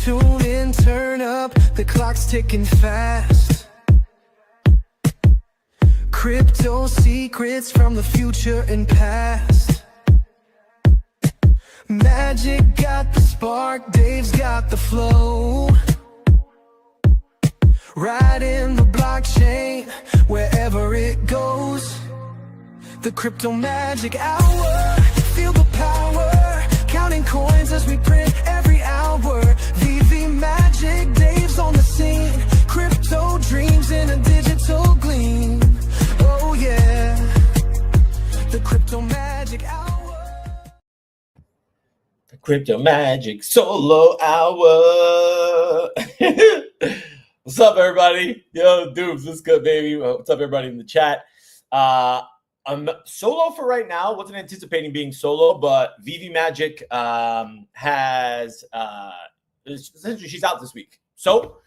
Tune in, turn up, the clock's ticking fast. Crypto secrets from the future and past. Magic got the spark, Dave's got the flow. Right in the blockchain, wherever it goes. The Crypto Magic Hour, feel the power. Counting coins as we print every hour. VeVeMagic, Dave's on the scene. Crypto dreams in a digital gleam. Oh yeah, the Crypto Magic Hour. The Crypto Magic Solo Hour. What's up, everybody? Yo, dudes, what's good, baby? What's up, everybody in the chat? I'm solo for right now. Wasn't anticipating being solo, but VeVeMagic has essentially she's out this week, so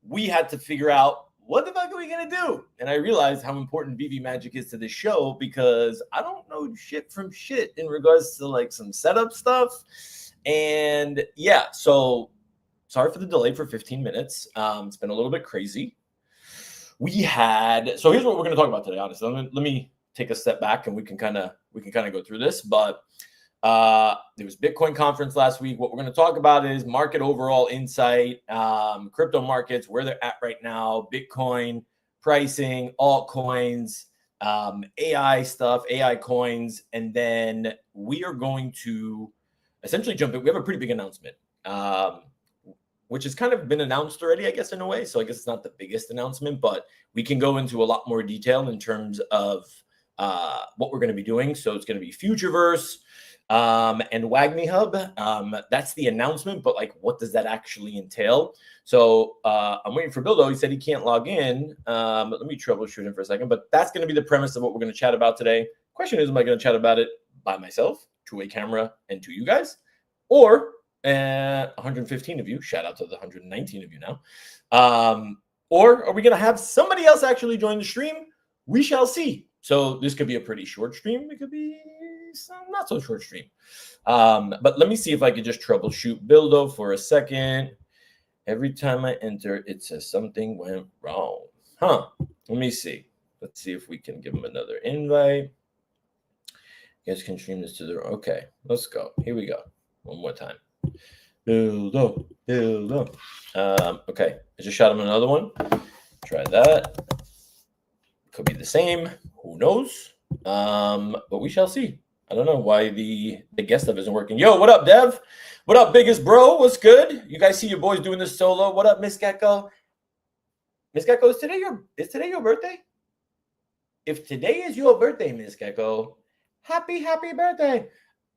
we had to figure out what the fuck are we gonna do. And I realized how important VeVeMagic is to this show because I don't know shit from shit in regards to like some setup stuff. And yeah, so sorry for the delay for 15 minutes. It's been a little bit crazy. So here's what we're gonna talk about today. Honestly, let me take a step back and we can kind of go through this. But there was Bitcoin conference last week. What we're going to talk about is market overall insight, crypto markets, where they're at right now, Bitcoin pricing, altcoins, AI stuff, AI coins, and then we are going to essentially jump in. We have a pretty big announcement, which has kind of been announced already, I guess, in a way. So I guess it's not the biggest announcement, but we can go into a lot more detail in terms of what we're going to be doing. So it's going to be Futureverse and WAGMI Hub. That's the announcement, but like, what does that actually entail? So I'm waiting for Bildo. He said he can't log in. But let me troubleshoot him for a second. But that's going to be the premise of what we're going to chat about today. Question is, am I going to chat about it by myself, to a camera, and to you guys, or 115 of you? Shout out to the 119 of you now. Or are we going to have somebody else actually join the stream? We shall see. So this could be a pretty short stream. It could be some not so short stream. But let me see if I could just troubleshoot Bildo for a second. Every time I enter, it says something went wrong. Let me see. Let's see if we can give him another invite. You guys can stream this to their... Okay, let's go. Here we go. One more time. Bildo. Okay, I just shot him another one. Try that. Could be the same. Who knows? But we shall see. I don't know why the guest stuff isn't working. Yo, what up, Dev? What up, biggest bro? What's good? You guys see your boys doing this solo? What up, Miss Gecko? Miss Gecko, is today your birthday? If today is your birthday, Miss Gecko, happy birthday.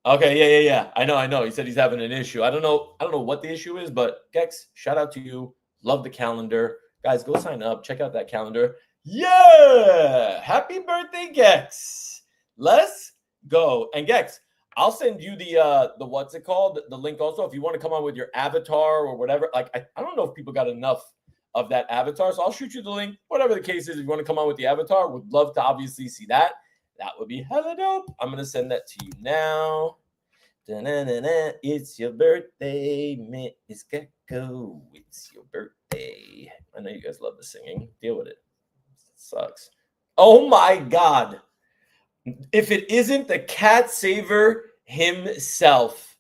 Okay, yeah. I know. He said he's having an issue. I don't know what the issue is, but Gex, shout out to you. Love the calendar. Guys, go sign up. Check out that calendar. Yeah! Happy birthday, Gex. Let's go. And Gex, I'll send you the what's it called? The link also if you want to come on with your avatar or whatever. Like I don't know if people got enough of that avatar, so I'll shoot you the link. Whatever the case is, if you want to come on with the avatar, would love to obviously see that. That would be hella dope. I'm gonna send that to you now. Da-na-na-na. It's your birthday, Miss Gecko. It's your birthday. I know you guys love the singing. Deal with it. Sucks. Oh my God. If it isn't the cat saver himself,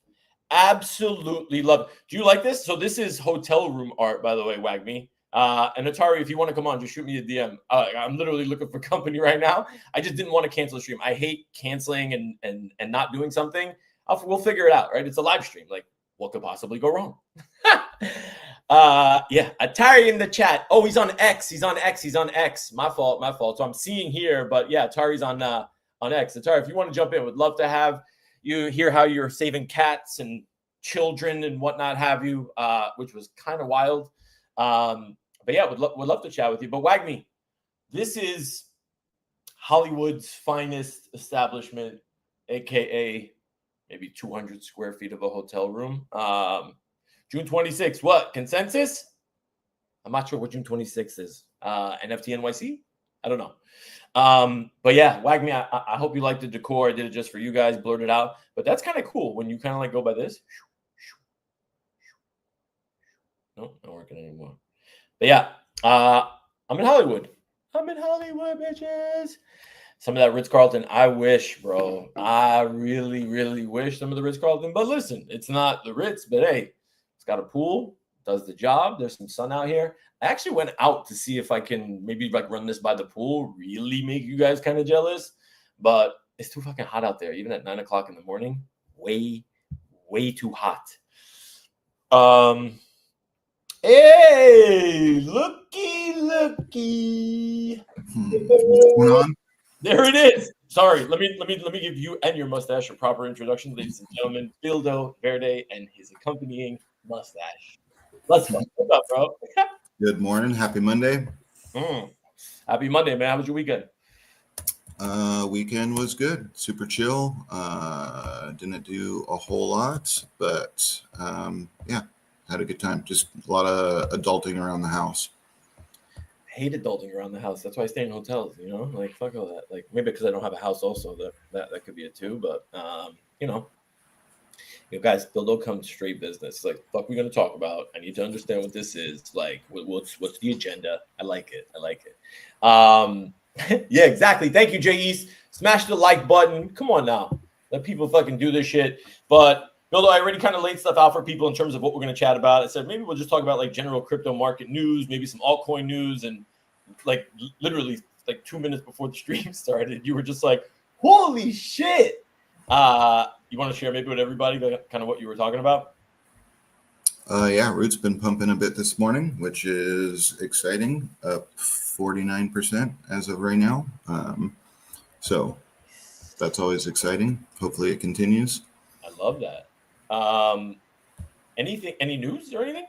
absolutely love it. Do you like this? So this is hotel room art, by the way, WAGMI. And Atari, if you want to come on, just shoot me a DM. I'm literally looking for company right now. I just didn't want to cancel a stream. I hate canceling and not doing something. We'll figure it out, right? It's a live stream. Like, what could possibly go wrong? Yeah, Atari in the chat. Oh, he's on X. He's on X. My fault. So I'm seeing here, but yeah, Atari's on X. Atari, if you want to jump in, would love to have you hear how you're saving cats and children and whatnot have you, which was kind of wild. But yeah, would love to chat with you. But WAGMI, this is Hollywood's finest establishment, aka maybe 200 square feet of a hotel room. June 26th, what? Consensus? I'm not sure what June 26th is. NFT NYC? I don't know. But yeah, WAGMI, I hope you like the decor. I did it just for you guys, blurred it out. But that's kind of cool when you kind of like go by this. Nope, not working anymore. But yeah, I'm in Hollywood. I'm in Hollywood, bitches. Some of that Ritz-Carlton, I wish, bro. I really, really wish some of the Ritz-Carlton. But listen, it's not the Ritz, but hey, it's got a pool, does the job. There's some sun out here. I actually went out to see if I can maybe like run this by the pool, really make you guys kind of jealous. But it's too fucking hot out there, even at 9 o'clock in the morning. Way, way too hot. Hey, looky. What's going on? There it is. Sorry, let me give you and your mustache a proper introduction, ladies and gentlemen. Bildo Verde and his accompanying mustache. Let's go. What's up, bro? Good morning. Happy Monday. Happy Monday, man. How was your weekend? Weekend was good. Super chill. Didn't do a whole lot, but yeah, had a good time. Just a lot of adulting around the house. I hate adulting around the house. That's why I stay in hotels, you know? Like, fuck all that. Like, maybe because I don't have a house also. That could be it too. But, you know, guys, Bildo comes straight business. Like, fuck, we're going to talk about. I need to understand what this is. Like, what's the agenda? I like it. Yeah, exactly. Thank you, J.E.'s. Smash the like button. Come on now. Let people fucking do this shit. But Bildo, I already kind of laid stuff out for people in terms of what we're going to chat about. I said maybe we'll just talk about like general crypto market news, maybe some altcoin news, and like literally like 2 minutes before the stream started, you were just like, "Holy shit!" You want to share maybe with everybody kind of what you were talking about? Yeah, Root's been pumping a bit this morning, which is exciting. Up 49% as of right now. So that's always exciting. Hopefully it continues. I love that. Any news or anything?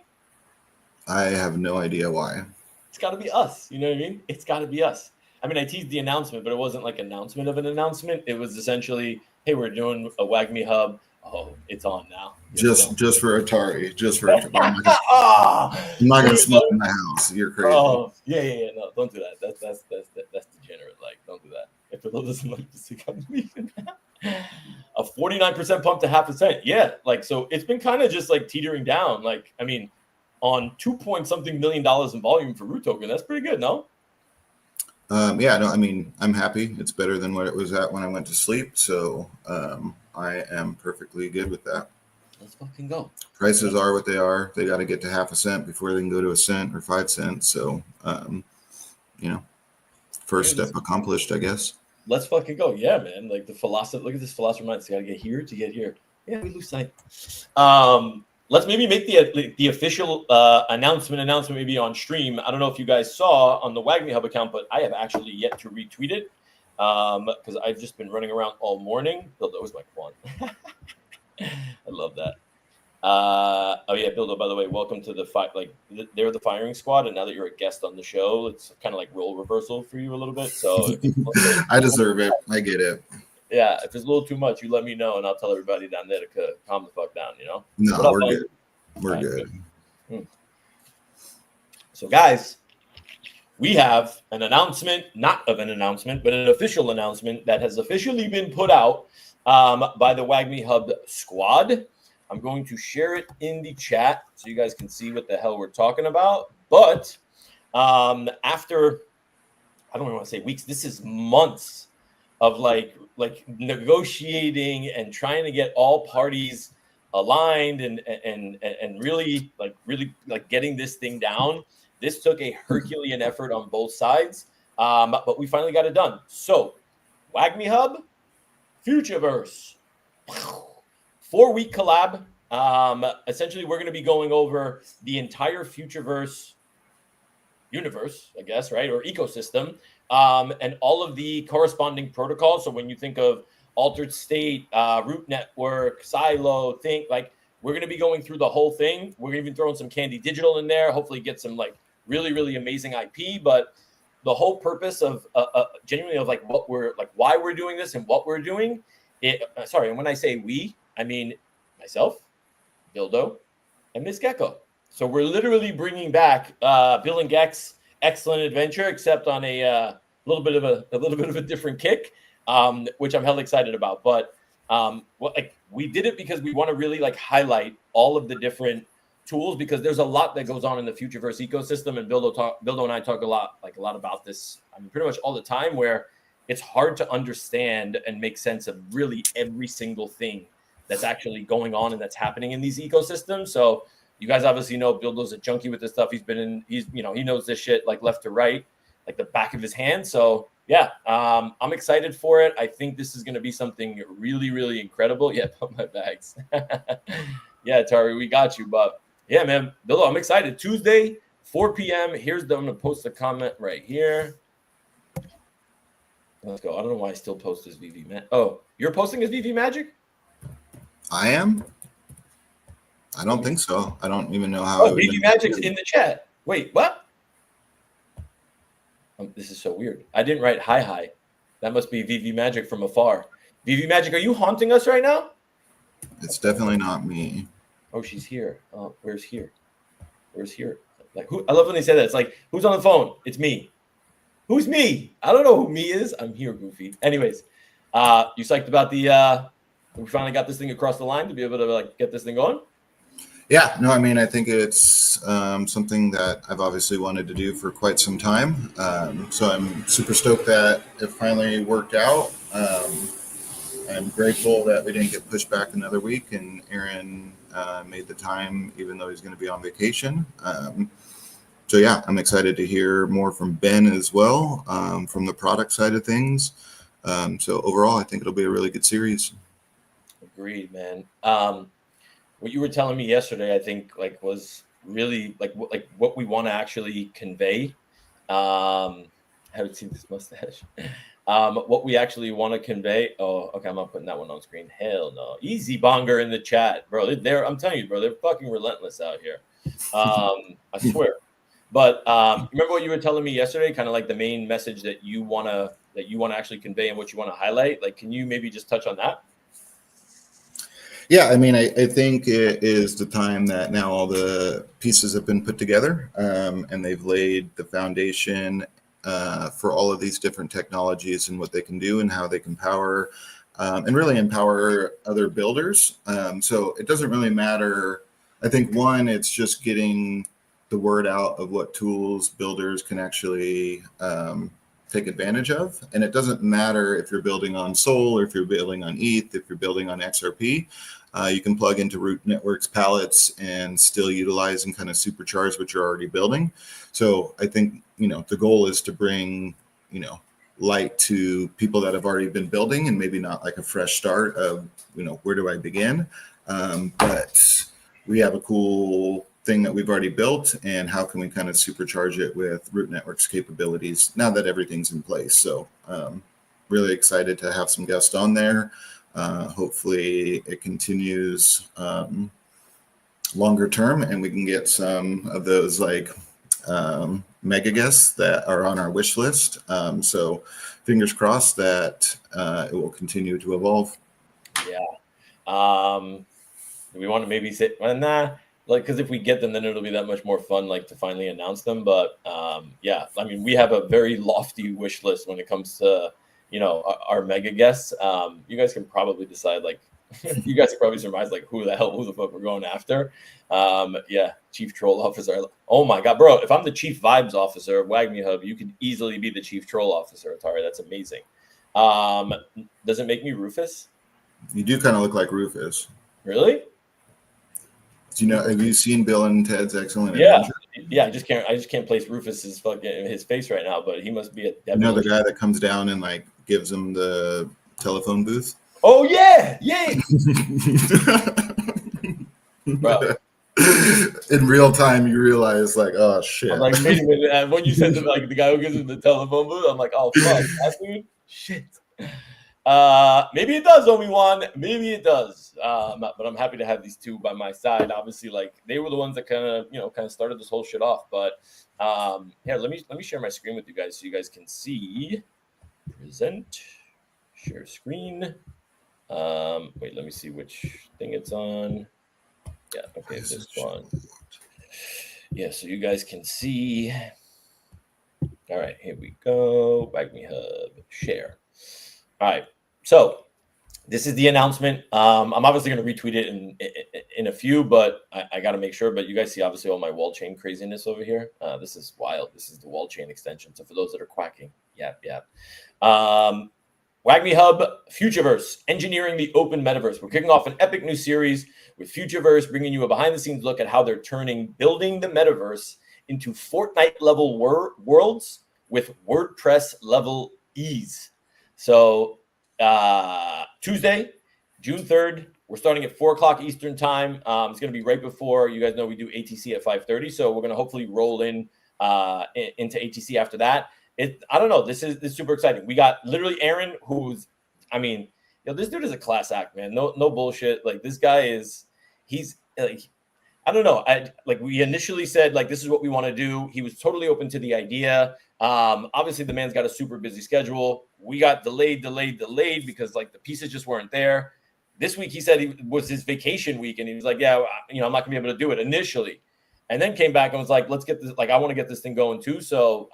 I have no idea why. It's got to be us. You know what I mean? It's got to be us. I mean, I teased the announcement, but it wasn't like announcement of an announcement. It was essentially, hey, we're doing a WAGMI hub. Oh, it's on now. Just for Atari. Just for Atari. I'm not gonna smoke in my house. You're crazy. Oh, yeah. No, don't do that. That's degenerate. Like, don't do that. If it doesn't like the sick, I'm leaving. A 49% pump to 0.5%. Yeah, like so it's been kind of just like teetering down. Like, I mean, on $2 million in volume for Root Token, that's pretty good, no? Yeah, no, I mean, I'm happy. It's better than what it was at when I went to sleep. So I am perfectly good with that. Let's fucking go. Prices are what they are. They got to get to 0.5 cent before they can go to 1 cent or 5 cents. So, you know, first step accomplished, I guess. Let's fucking go. Yeah, man. Like the philosopher, look at this philosopher mind. It's got to get here to get here. Yeah, we lose sight. Let's maybe make the official announcement maybe on stream. I don't know if you guys saw on the WAGMI Hub account, but I have actually yet to retweet it because I've just been running around all morning. Bildo was my one. I love that. Oh yeah, Bildo, by the way, welcome to the fight. Like they're the firing squad, and now that you're a guest on the show, it's kind of like role reversal for you a little bit. So I deserve it. I get it. Yeah, if it's a little too much, you let me know, and I'll tell everybody down there to calm the fuck down. You know? No, we're good. We're good. So, guys, we have an announcement, not of an announcement, but an official announcement that has officially been put out by the WAGMI Hub squad. I'm going to share it in the chat so you guys can see what the hell we're talking about. But after, I don't want to say weeks, this is months of like negotiating and trying to get all parties aligned and really getting this thing down. This took a Herculean effort on both sides, but we finally got it done. So, WAGMI Hub, Futureverse. 4-week collab. Essentially, we're going to be going over the entire Futureverse universe, I guess, right? Or ecosystem, and all of the corresponding protocols. So when you think of Altered State, Root Network, Silo, Think, like we're going to be going through the whole thing. We're even throwing some Candy Digital in there, hopefully get some like really, really amazing IP. But the whole purpose of genuinely of like what we're like, why we're doing this and what we're doing. And when I say we, I mean myself, Bildo, and Miss Gecko. So we're literally bringing back Bill and Geck's Excellent Adventure, except on a little bit of a different kick, which I'm hell excited about. But we did it because we want to really like highlight all of the different tools, because there's a lot that goes on in the Futureverse ecosystem, and Bildo and I talk a lot about this. I mean, pretty much all the time, where it's hard to understand and make sense of really every single thing that's actually going on and that's happening in these ecosystems. So you guys obviously know Bildo's a junkie with this stuff. He knows this shit like left to right, like the back of his hand. So yeah, I'm excited for it. I think this is going to be something really, really incredible. Yeah, pump my bags. Yeah, Tari, we got you. But yeah, man, Bildo, I'm excited. Tuesday, 4 p.m. I'm going to post a comment right here. Let's go. I don't know why I still post this VeVeMagic. Oh, you're posting as VeVeMagic? I am? I don't think so. I don't even know how. Oh, VeVeMagic's in the chat. Wait, what? This is so weird. I didn't write hi. That must be VeVeMagic from afar. VeVeMagic, are you haunting us right now? It's definitely not me. Oh, she's here. Oh, where's here? Where's here? Like, who? I love when they say that. It's like, who's on the phone? It's me. Who's me? I don't know who me is. I'm here, Goofy. Anyways, you psyched about we finally got this thing across the line to be able to like get this thing going? Yeah, no, I mean, I think it's something that I've obviously wanted to do for quite some time. So I'm super stoked that it finally worked out. I'm grateful that we didn't get pushed back another week, and Aaron made the time, even though he's going to be on vacation. So yeah, I'm excited to hear more from Ben as well, from the product side of things. So overall, I think it'll be a really good series. Agreed, man. What you were telling me yesterday, I think, like, was really like what we want to actually convey. I haven't seen this mustache. What we actually want to convey. Oh, okay, I'm not putting that one on screen. Hell no. Easy Bonger in the chat, bro. I'm telling you, bro, they're fucking relentless out here. I swear. But remember what you were telling me yesterday, kind of like the main message that you want to actually convey and what you want to highlight. Like, can you maybe just touch on that? Yeah, I mean, I think it is the time that now all the pieces have been put together, and they've laid the foundation for all of these different technologies and what they can do and how they can power and really empower other builders. So it doesn't really matter. I think, one, it's just getting the word out of what tools builders can actually take advantage of. And it doesn't matter if you're building on Sol or if you're building on ETH, if you're building on XRP. You can plug into Root Network's palettes and still utilize and kind of supercharge what you're already building. So I think, the goal is to bring, light to people that have already been building, and maybe not like a fresh start of, where do I begin? But we have a cool thing that we've already built, and how can we kind of supercharge it with Root Network's capabilities now that everything's in place. So really excited to have some guests on there. Hopefully it continues longer term, and we can get some of those like mega guests that are on our wish list. So fingers crossed that it will continue to evolve. Yeah. We want to maybe say, nah, like, because if we get them, then it'll be that much more fun, like, to finally announce them. But yeah, I mean, we have a very lofty wish list when it comes to our mega guests. You guys can probably decide, like, you guys can probably surmise, like, who the fuck we're going after. Yeah, Chief Troll Officer. Oh my God, bro! If I'm the Chief Vibes Officer of Wag Me Hub, you could easily be the Chief Troll Officer, Atari. That's amazing. Does it make me Rufus? You do kind of look like Rufus. Really? Have you seen Bill and Ted's Excellent Adventure? Yeah. I just can't place Rufus's fucking his face right now, but he must be a devil. The guy that comes down and like gives him the telephone booth. Oh yeah. Bro. In real time, you realize, like, oh shit. I'm like, wait a minute. When you said the guy who gives him the telephone booth, I'm like, oh fuck, that dude, shit. Maybe it does, Obi-Wan. Maybe it does. But I'm happy to have these two by my side. Obviously, like, they were the ones that kind of started this whole shit off. But here, let me share my screen with you guys so you guys can see. Present, share screen. Wait, let me see which thing it's on. Yeah, okay, this one. Yeah, so you guys can see. All right, here we go. Wag Me Hub, share. All right. So this is the announcement. I'm obviously going to retweet it in a few, but I got to make sure. But you guys see obviously all my wall chain craziness over here. This is wild. This is the wall chain extension. So for those that are quacking, yap. WAGMI Hub Futureverse, engineering the open metaverse. We're kicking off an epic new series with Futureverse, bringing you a behind-the-scenes look at how they're building the metaverse into Fortnite-level worlds with WordPress-level ease. So Tuesday, June 3rd, we're starting at 4 o'clock Eastern time. It's going to be right before, you guys know we do ATC at 5:30, so we're going to hopefully roll into ATC after that. I don't know. This is super exciting. We got literally Aaron, who's, I mean, this dude is a class act, man. No bullshit. Like this guy he's like, I don't know. We initially said like this is what we want to do. He was totally open to the idea. Obviously the man's got a super busy schedule. We got delayed because like the pieces just weren't there. This week he said it was his vacation week, and he was like, yeah, I'm not gonna be able to do it initially. And then came back and was like, let's get this, like, I want to get this thing going too. So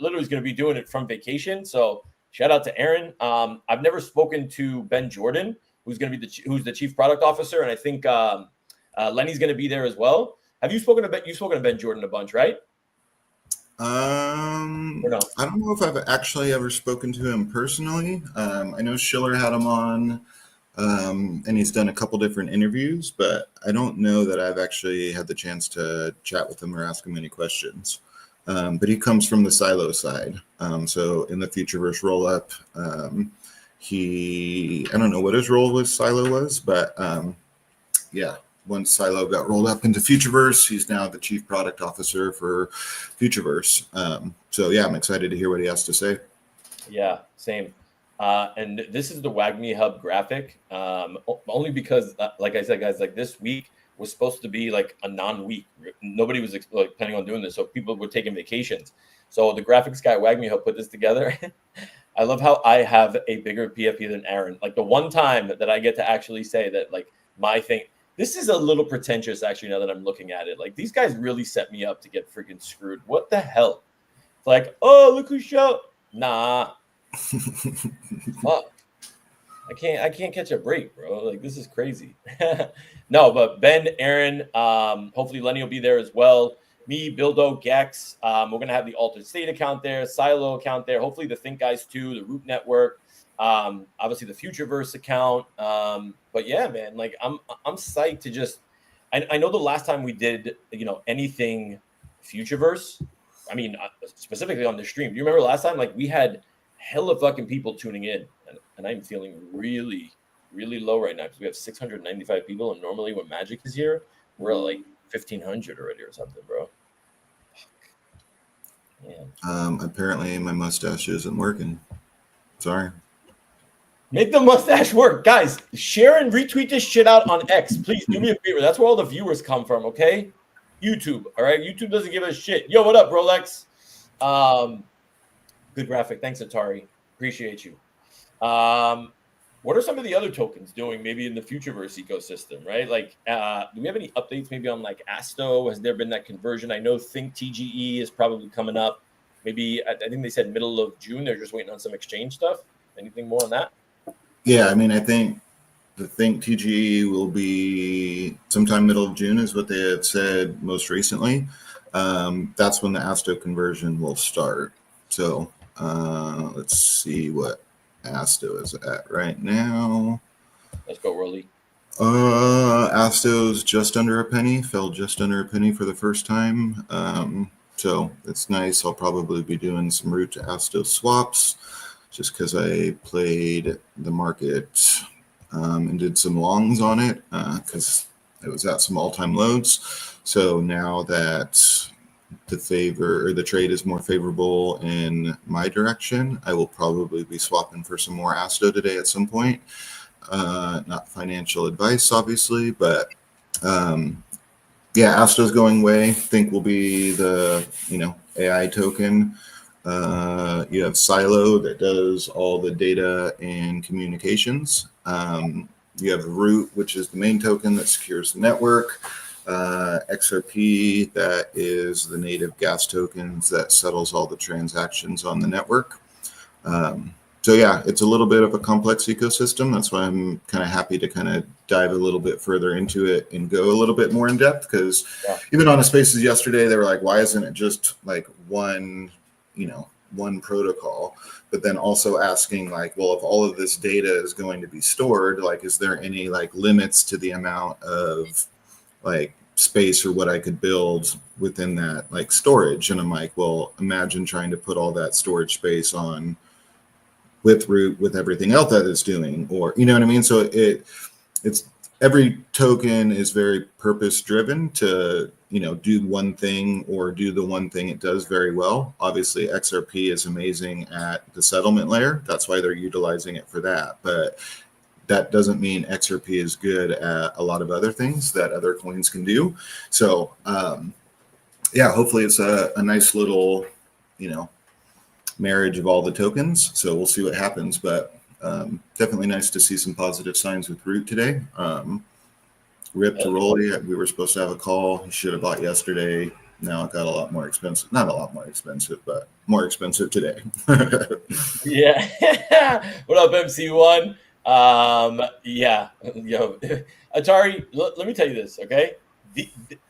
literally he's going to be doing it from vacation. So shout out to Aaron. I've never spoken to Ben Jordan, who's going to be who's the chief product officer. And I think Lenny's going to be there as well. Have you spoken to Ben? You've spoken to Ben Jordan a bunch, right? No? I don't know if I've actually ever spoken to him personally. I know Schiller had him on. And he's done a couple different interviews, but I don't know that I've actually had the chance to chat with him or ask him any questions. But he comes from the Silo side. So in the Futureverse roll-up, I don't know what his role with Silo was, but yeah, once Silo got rolled up into Futureverse, he's now the chief product officer for Futureverse. So yeah, I'm excited to hear what he has to say. Yeah, same. And this is the WAGMI Hub graphic, only because, like I said, guys, like this week was supposed to be like a non-week. Nobody was like planning on doing this, so people were taking vacations. So the graphics guy WAGMI Hub put this together. I love how I have a bigger PFP than Aaron. Like the one time that I get to actually say that, like my thing. This is a little pretentious, actually. Now that I'm looking at it, like these guys really set me up to get freaking screwed. What the hell? It's like, oh, look who showed. Nah. Fuck. I can't catch a break, bro. Like this is crazy. No, but Ben, Aaron, hopefully Lenny will be there as well. Me, Bildo, Gex. We're gonna have the Altered State account there, Silo account there. Hopefully the Think Guys too, the Root Network. Obviously the Futureverse account. But yeah, man, like I'm psyched to just. I know the last time we did anything Futureverse. I mean, specifically on the stream. Do you remember last time? Like we had hella fucking people tuning in, and I'm feeling really, really low right now because we have 695 people, and normally when Magic is here, we're at like 1,500 already or something, bro. Apparently my mustache isn't working. Sorry. Make the mustache work, guys. Share and retweet this shit out on X, please. Do me a favor. That's where all the viewers come from, okay? YouTube, all right. YouTube doesn't give a shit. Yo, what up, Rolex? Good graphic. Thanks, Atari. Appreciate you. What are some of the other tokens doing maybe in the Futureverse ecosystem, right? Like, do we have any updates maybe on like Asto? Has there been that conversion? I know Think TGE is probably coming up. Maybe, I think they said middle of June. They're just waiting on some exchange stuff. Anything more on that? Yeah, I mean, I think the Think TGE will be sometime middle of June is what they had said most recently. That's when the Asto conversion will start. So let's see what Asto is at right now. Let's go, Rolly. Asto's just under a penny, fell just under a penny for the first time. So it's nice. I'll probably be doing some root to Asto swaps just because I played the market and did some longs on it because it was at some all-time lows. So now that the trade is more favorable in my direction, I will probably be swapping for some more Asto today at some point. Not financial advice, obviously, but yeah, Asto's going away. Think will be the AI token. You have Silo that does all the data and communications. You have Root, which is the main token that secures the network. XRP, that is the native gas tokens that settles all the transactions on the network. So yeah, it's a little bit of a complex ecosystem. That's why I'm kind of happy to kind of dive a little bit further into it and go a little bit more in depth. Because even on a Spaces yesterday, they were like, "Why isn't it just like one protocol?" But then also asking like, "Well, if all of this data is going to be stored, like, is there any like limits to the amount of like space or what I could build within that like storage?" And I'm like, "Well, imagine trying to put all that storage space on." With Root, with everything else that it's doing, or you know what I mean. So it's every token is very purpose driven to do one thing or do the one thing it does very well. Obviously, XRP is amazing at the settlement layer. That's why they're utilizing it for that. But that doesn't mean XRP is good at a lot of other things that other coins can do. So yeah, hopefully it's a nice little marriage of all the tokens. So we'll see what happens, but definitely nice to see some positive signs with Root today. Rip to Rolly, we were supposed to have a call. He should have bought yesterday. Now it got a lot more expensive. Not a lot more expensive, but more expensive today. Yeah. What up, MC1? Yeah. Yo, Atari, let me tell you this, okay?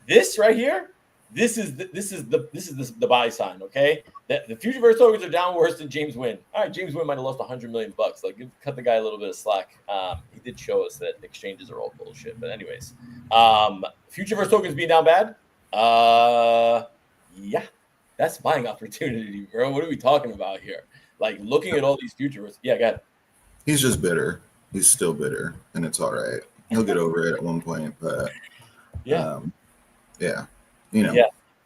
This right here, this is the buy sign, okay? The Futureverse tokens are down worse than James Wynn. All right, James Wynn might have lost $100 million. Like, cut the guy a little bit of slack. He did show us that exchanges are all bullshit. But anyways, Futureverse tokens being down bad. Yeah, that's buying opportunity, bro. What are we talking about here? Like, looking at all these Futureverse. Yeah, go ahead. He's just bitter. He's still bitter, and it's all right. He'll get over it at one point, but yeah. Yeah.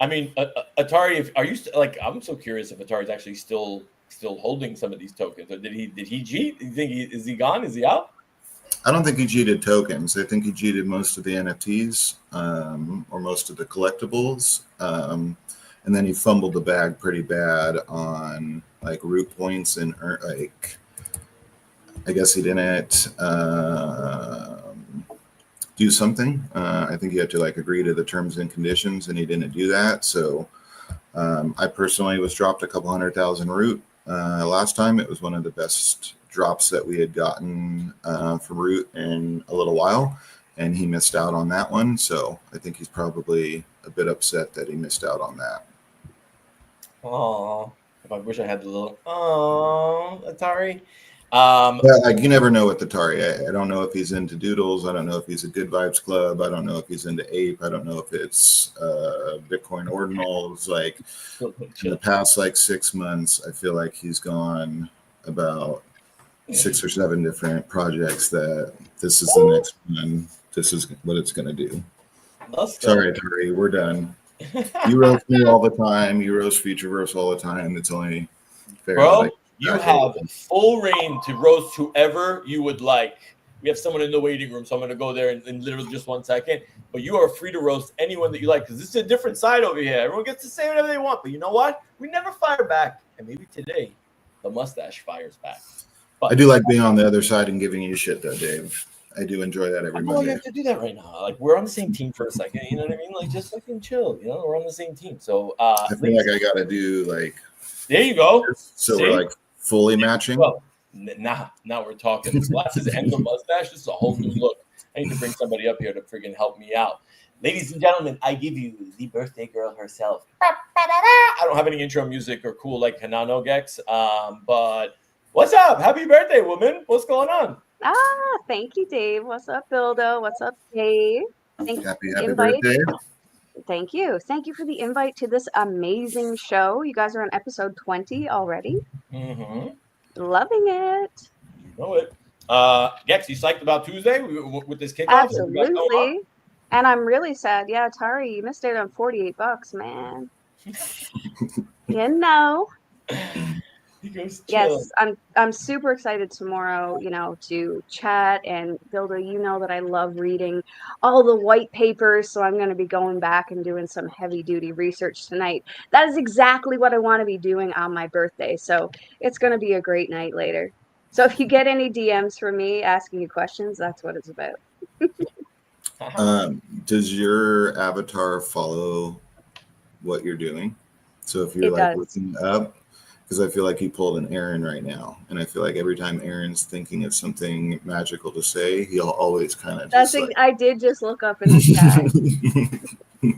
I mean, Atari. Are you like? I'm so curious if Atari's actually still holding some of these tokens. Or did he cheat? You think is he gone? Is he out? I don't think he cheated tokens. I think he cheated most of the NFTs or most of the collectibles, and then he fumbled the bag pretty bad on like Root points and like. I guess he didn't do something. I think you have to like agree to the terms and conditions, and he didn't do that. So I personally was dropped a couple 100,000 Root last time. It was one of the best drops that we had gotten from Root in a little while, and he missed out on that one. So I think he's probably a bit upset that he missed out on that. Oh, I wish I had the little Atari. Yeah, like you never know with Atari. I don't know if he's into Doodles. I don't know if he's a Good Vibes Club. I don't know if he's into Ape. I don't know if it's Bitcoin Ordinals. Like in the past like 6 months, I feel like he's gone about 6 or 7 different projects that this is the next one. This is what it's going to do. Sorry, Atari, we're done. You roast me all the time. You roast Futureverse all the time. It's only fair. Bro, you have full reign to roast whoever you would like. We have someone in the waiting room, so I'm going to go there in literally just 1 second. But you are free to roast anyone that you like, because this is a different side over here. Everyone gets to say whatever they want. But you know what? We never fire back. And maybe today, the mustache fires back. But I do like being on the other side and giving you shit, though, Dave. I do enjoy that every Monday. I have to do that right now. Like, we're on the same team for a second. You know what I mean? Like, just fucking chill. You know, we're on the same team. So I feel like I got to do like. There you go. So we're like fully matching. Well, now we're talking. The glasses and the mustache. This is a whole new look. I need to bring somebody up here to freaking help me out. Ladies and gentlemen, I give you the birthday girl herself. I don't have any intro music or cool like Hanano Gex. But what's up? Happy birthday, woman. What's going on? Thank you, Dave. What's up, Bildo? What's up, Dave? Happy birthday. Thank you. Thank you for the invite to this amazing show. You guys are on episode 20 already. Mm-hmm. Loving it. You know it. Gex, you psyched about Tuesday with this kickoff? Absolutely. And I'm really sad. Yeah, Atari, you missed out on $48, man. You know. Yes, I'm super excited tomorrow, to chat, and Bildo, you know that I love reading all the white papers, so I'm going to be going back and doing some heavy duty research tonight. That is exactly what I want to be doing on my birthday, so it's going to be a great night later. So if you get any DMs from me asking you questions, that's what it's about. Does your avatar follow what you're doing? So if you're looking up, because I feel like he pulled an Aaron right now, and I feel like every time Aaron's thinking of something magical to say, he'll always kind of just like. I did just look up in the chat.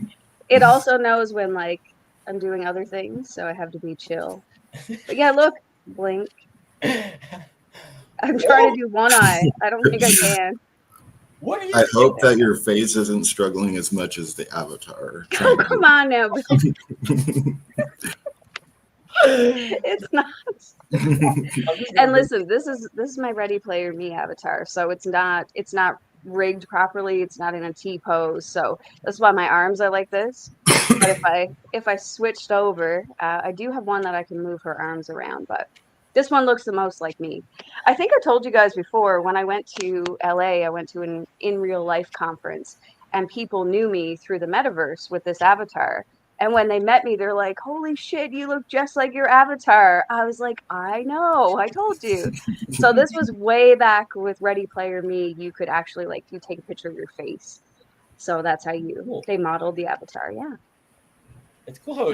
It also knows when like I'm doing other things, so I have to be chill. But yeah, look, blink. I'm trying to do one eye. I don't think I can. What are you I saying? hope that your face isn't struggling as much as the avatar. Oh, come on now, Bill. It's not. And listen, this is my Ready Player Me avatar, so it's not rigged properly. It's not in a T pose, so that's why my arms are like this. But if I switched over, I do have one that I can move her arms around, but this one looks the most like me. I think I told you guys before, when I went to LA, I went to an in real life conference, and people knew me through the metaverse with this avatar. And when they met me, they're like, holy shit, you look just like your avatar. I was like, I know, I told you. So this was way back with Ready Player Me. You could actually, like, you take a picture of your face. So that's how they modeled the avatar, yeah. It's cool how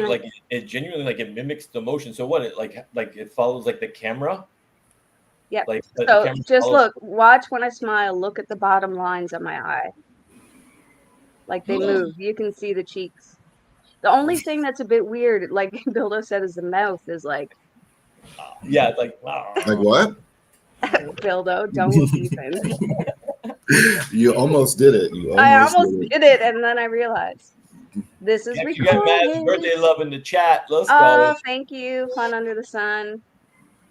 it genuinely like it mimics the motion. So what it like it follows like the camera. Yeah. Like so just look, watch when I smile. Look at the bottom lines of my eye. Like they move. You can see the cheeks. The only thing that's a bit weird, like Bildo said, is the mouth is like. Yeah, it's like. Like what? Bildo, don't even. You almost did it. I almost did it, and then I realized. This is recorded. You got Matt's birthday love in the chat. Let's go. Oh, thank you. Fun under the sun.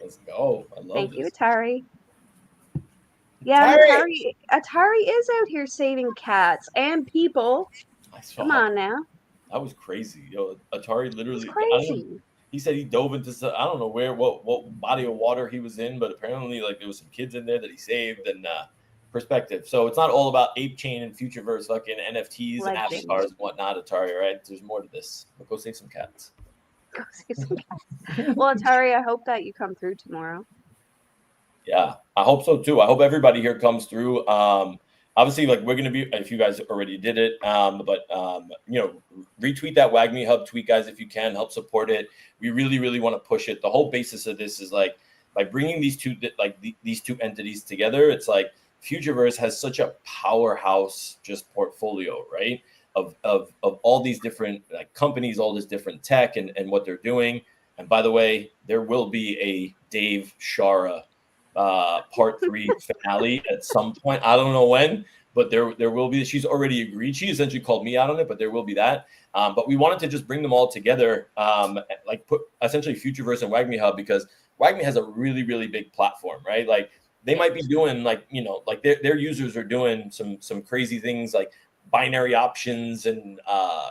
Let's go. I love Thank you, this. Atari. Yeah, Atari is out here saving cats and people. Come on now. That was crazy. Yo, Atari literally. Crazy. He said he dove into I don't know what body of water he was in, but apparently like there was some kids in there that he saved and perspective. So it's not all about Ape Chain and Futureverse fucking NFTs and avatars and whatnot, Atari, right? There's more to this. But go save some cats. Go save some cats. Well, Atari, I hope that you come through tomorrow. Yeah, I hope so too. I hope everybody here comes through. Obviously, like we're gonna be, if you guys already did it, but you know, retweet that WagMe Hub tweet, guys, if you can, help support it. We really, really want to push it. The whole basis of this is like by bringing these two entities together. It's like Futureverse has such a powerhouse just portfolio, right? Of all these different like companies, all this different tech and what they're doing. And by the way, there will be a Dave Shara part 3 finale at some point. I don't know when, but there will be. She's already agreed. She essentially called me out on it, but there will be that. But we wanted to just bring them all together, like put essentially Futureverse and WagMe Hub, because WagMe has a really, really big platform, right? Like they might be doing like, you know, like their users are doing some crazy things like binary options and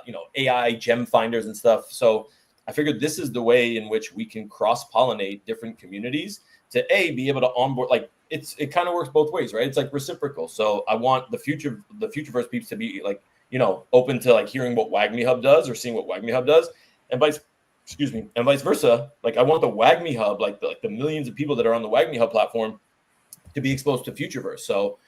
you know, AI gem finders and stuff. So I figured this is the way in which we can cross-pollinate different communities to be able to onboard. Like it kind of works both ways, right? It's like reciprocal. So I want the Futureverse peeps to be like, you know, open to like hearing what WagMe Hub does or seeing what WagMe Hub does, and vice versa. Like I want the WagMe Hub, like the millions of people that are on the WagMe Hub platform, to be exposed to Futureverse. So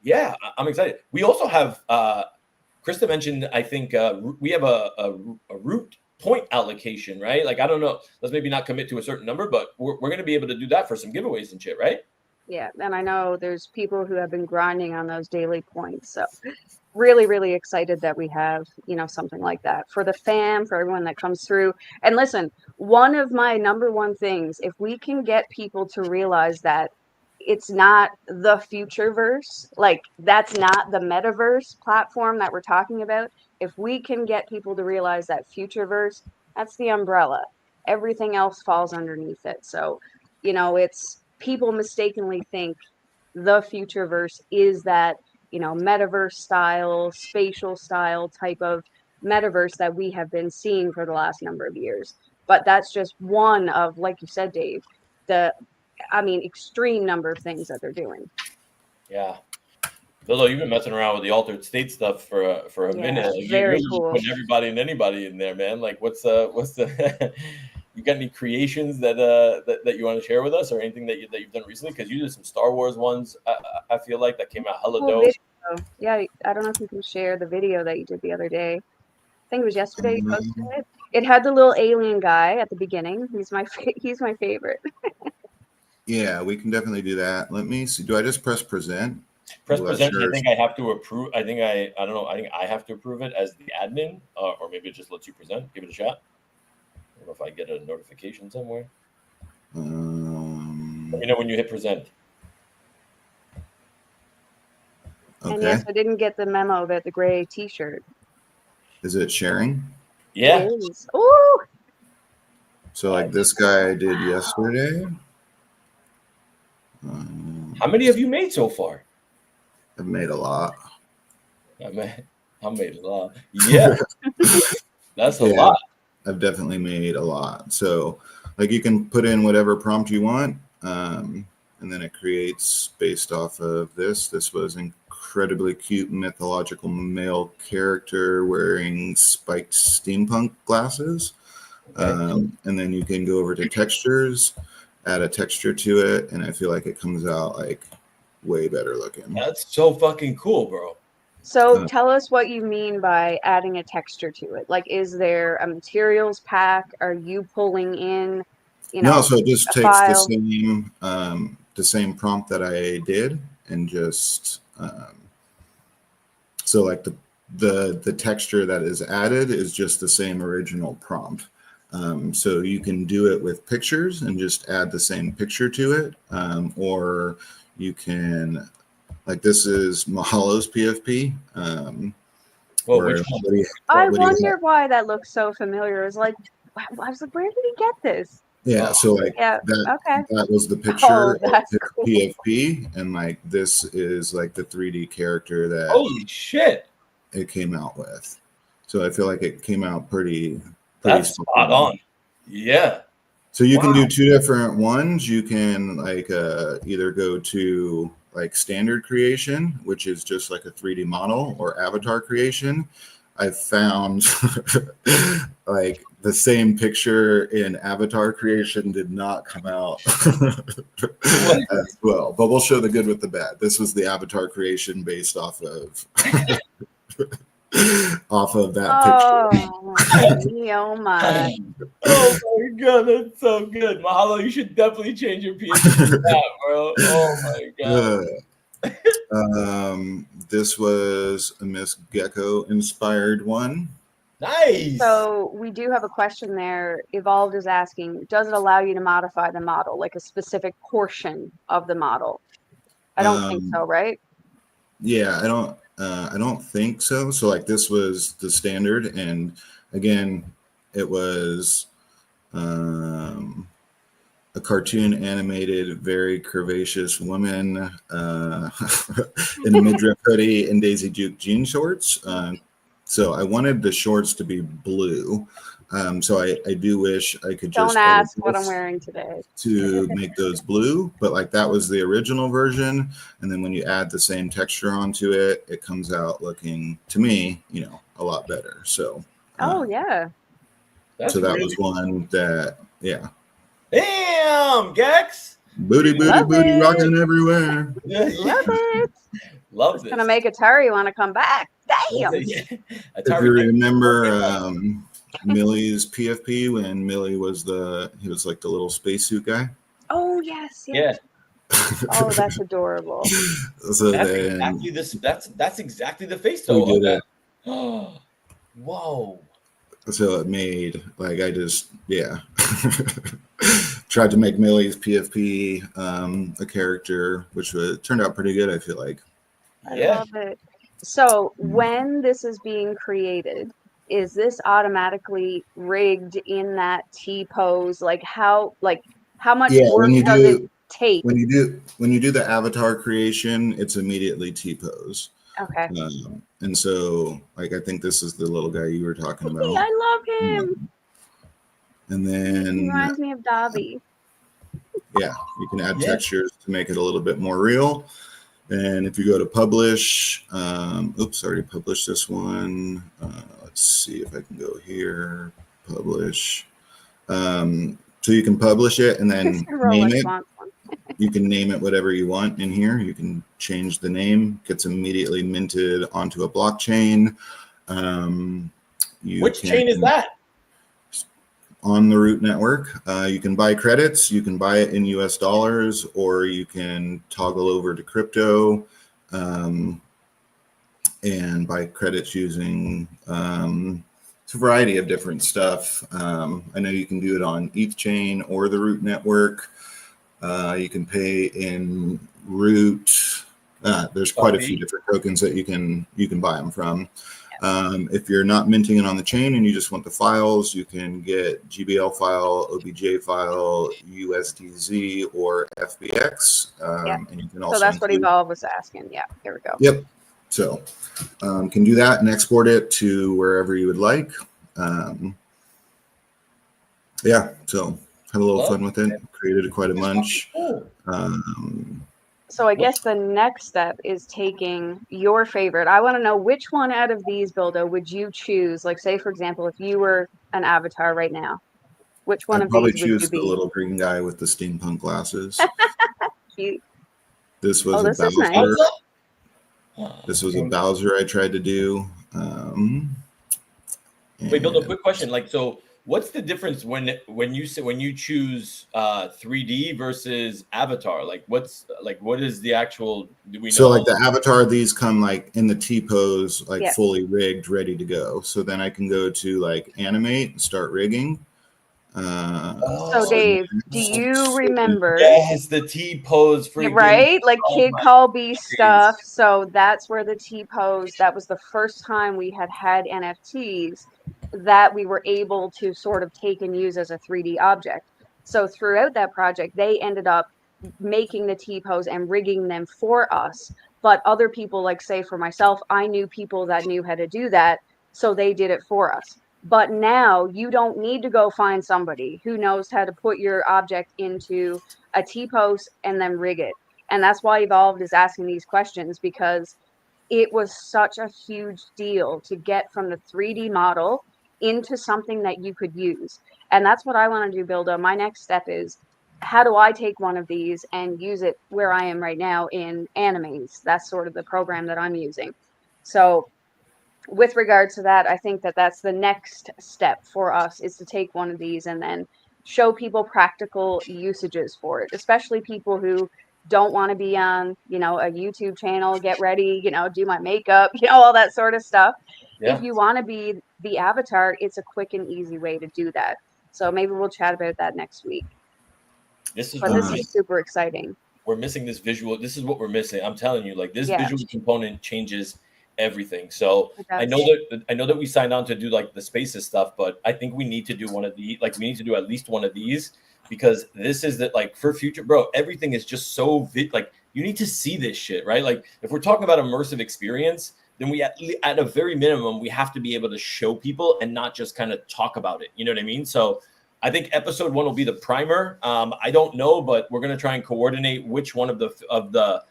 yeah, I'm excited. We also have Krista mentioned, I think we have a root point allocation, right? Like I don't know, let's maybe not commit to a certain number, but we're going to be able to do that for some giveaways and shit, right? Yeah, and I know there's people who have been grinding on those daily points, so really, really excited that we have, you know, something like that for the fam, for everyone that comes through. And listen, one of my number one things, if we can get people to realize that it's not the Futureverse, like that's not the metaverse platform that we're talking about. If we can get people to realize that Futureverse, that's the umbrella. Everything else falls underneath it. So, you know, it's people mistakenly think the Futureverse is that, you know, metaverse style, spatial style type of metaverse that we have been seeing for the last number of years. But that's just one of, like you said, Dave, extreme number of things that they're doing. Yeah. Although you've been messing around with the altered state stuff for a minute. Like, very you're cool. Putting everybody and anybody in there, man. Like what's the you got any creations that you want to share with us, or anything that you've done recently? Because you did some Star Wars ones. I feel like that came out hella dope. Video. Yeah, I don't know if you can share the video that you did the other day. I think it was yesterday you posted it. It had the little alien guy at the beginning. He's my favorite. Yeah, we can definitely do that. Let me see. Do I just press present? Press Will that present. I share? think I have to approve. I don't know. I think I have to approve it as the admin, or maybe it just lets you present. Give it a shot. I don't know if I get a notification somewhere. Let me know when you hit present. Okay. And yes, I didn't get the memo about the gray T-shirt. Is it sharing? Yeah. It is. Ooh. So like this guy I did yesterday. How many have you made so far? I've made a lot. I made a lot. Yeah. That's a lot. I've definitely made a lot. So like you can put in whatever prompt you want. And then it creates based off of this. This was incredibly cute mythological male character wearing spiked steampunk glasses. Okay. And then you can go over to textures, add a texture to it, and I feel like it comes out like way better looking. That's so fucking cool, bro. So tell us what you mean by adding a texture to it. Like, is there a materials pack? Are you pulling in, No, so it just a takes file? the same prompt that I did and just so like the texture that is added is just the same original prompt. So you can do it with pictures and just add the same picture to it, or you can, like this is Mahalo's PFP. Which one? I wonder why that looks so familiar. It's like, I was like, where did he get this? Yeah, so like that was the picture of his cool. PFP, and like this is like the 3D character that holy shit it came out with. So I feel like it came out pretty that's spot on. Yeah. So you can do two different ones. You can like either go to like standard creation, which is just like a 3D model, or avatar creation. I found like the same picture in avatar creation did not come out as well. But we'll show the good with the bad. This was the avatar creation based off of that picture. Oh my. Oh my god, that's so good. Mahalo, you should definitely change your PhD to that, bro. Oh my god. This was a Miss Gecko inspired one. Nice. So we do have a question there. Evolved is asking, does it allow you to modify the model, like a specific portion of the model? I don't think so, right? Yeah, I don't think so. So like this was the standard, and again, it was a cartoon animated, very curvaceous woman in a midriff hoodie and Daisy Duke jean shorts. So I wanted the shorts to be blue. So I do wish I could just don't ask what I'm wearing today to make those blue, but like that was the original version. And then when you add the same texture onto it, it comes out looking, to me, a lot better. So yeah. So that was one that, yeah. Damn, Gex. Booty, rocking everywhere. Love it. Love this. Gonna make Atari want to come back. Damn. If you remember Millie's PFP when Millie was he was like the little spacesuit guy. Oh yes. Yeah. Oh, that's adorable. So that's exactly the face though. We did it. Whoa. So it made like I just tried to make Millie's PFP a character, which turned out pretty good. I feel like. I love it. So when this is being created, is this automatically rigged in that T pose? Like how much work does it take? When you do the avatar creation, it's immediately T pose. Okay. And so, like, I think this is the little guy you were talking about. I love him. And then he reminds me of Dobby. Yeah, you can add textures to make it a little bit more real. And if you go to publish, oops, I already published this one. Let's see if I can go here, publish. So you can publish it and then name it. You can name it whatever you want in here. You can change the name, gets immediately minted onto a blockchain. Which chain is that? on the Root network. You can buy credits, you can buy it in US dollars, or you can toggle over to crypto and buy credits using it's a variety of different stuff. I know you can do it on ETH chain or the Root network. You can pay in Root. There's quite a few different tokens that you can buy them from. If you're not minting it on the chain and you just want the files, you can get GBL file, OBJ file, USDZ, or FBX. And you can also so that's what Evolve was asking. Yeah, here we go. Yep. So can do that and export it to wherever you would like. Yeah, so had a little fun with it. Created quite a bunch. So I guess the next step is taking your favorite. I want to know which one out of these, Bildo, would you choose? Like, say, for example, if you were an avatar right now, which one I'd of probably these would you choose be? the little green guy with the steampunk glasses. Cute. This was this a is nice. Bowser. This was a Bowser I tried to do. Wait, Bill, a quick question. Like, so what's the difference when you choose 3D versus avatar? Like, what is the actual? Do we know? So like the avatar, these come like in the T pose, like Yeah. fully rigged, ready to go. So then I can go to like animate and start rigging. So Dave, do you remember? Yes, the T pose, freaking Right, like oh Kid my Call B days. stuff. So that's where the T pose. That was the first time we had NFTs that we were able to sort of take and use as a 3D object. So throughout that project, they ended up making the T pose and rigging them for us. But other people, like say for myself, I knew people that knew how to do that, so they did it for us. But now you don't need to go find somebody who knows how to put your object into a T-pose and then rig it. And that's why Evolved is asking these questions, because it was such a huge deal to get from the 3D model into something that you could use. And that's what I want to do, Bildo. My next step is, how do I take one of these and use it where I am right now in Animes? That's sort of the program that I'm using. So with regard to that, I think that that's the next step for us, is to take one of these and then show people practical usages for it, especially people who don't want to be on, a YouTube channel, get ready, do my makeup, all that sort of stuff. Yeah. If you want to be the avatar, it's a quick and easy way to do that. So maybe we'll chat about that next week. This is super exciting. We're missing this visual. This is what we're missing. I'm telling you, like this visual component changes everything. So I know that we signed on to do like the spaces stuff, but I think we need to do one of these. Like we need to do at least one of these, because this is that, like, for future, bro, everything is just so like you need to see this shit, right? Like if we're talking about immersive experience, then we at a very minimum, we have to be able to show people and not just kind of talk about it. You know what I mean? So I think episode 1 will be the primer. I don't know, but we're gonna try and coordinate which one of the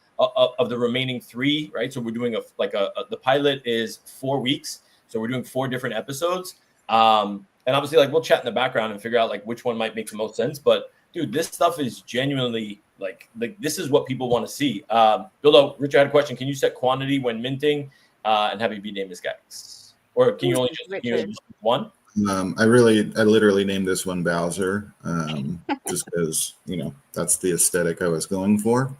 remaining 3, right? So we're doing the pilot is 4 weeks, so we're doing 4 different episodes. And obviously, like, we'll chat in the background and figure out like which one might make the most sense. But dude, this stuff is genuinely like this is what people want to see. Bildo, Richard had a question. Can you set quantity when minting and have your B name as guys, or can you only just one? I literally named this one Bowser, just because that's the aesthetic I was going for.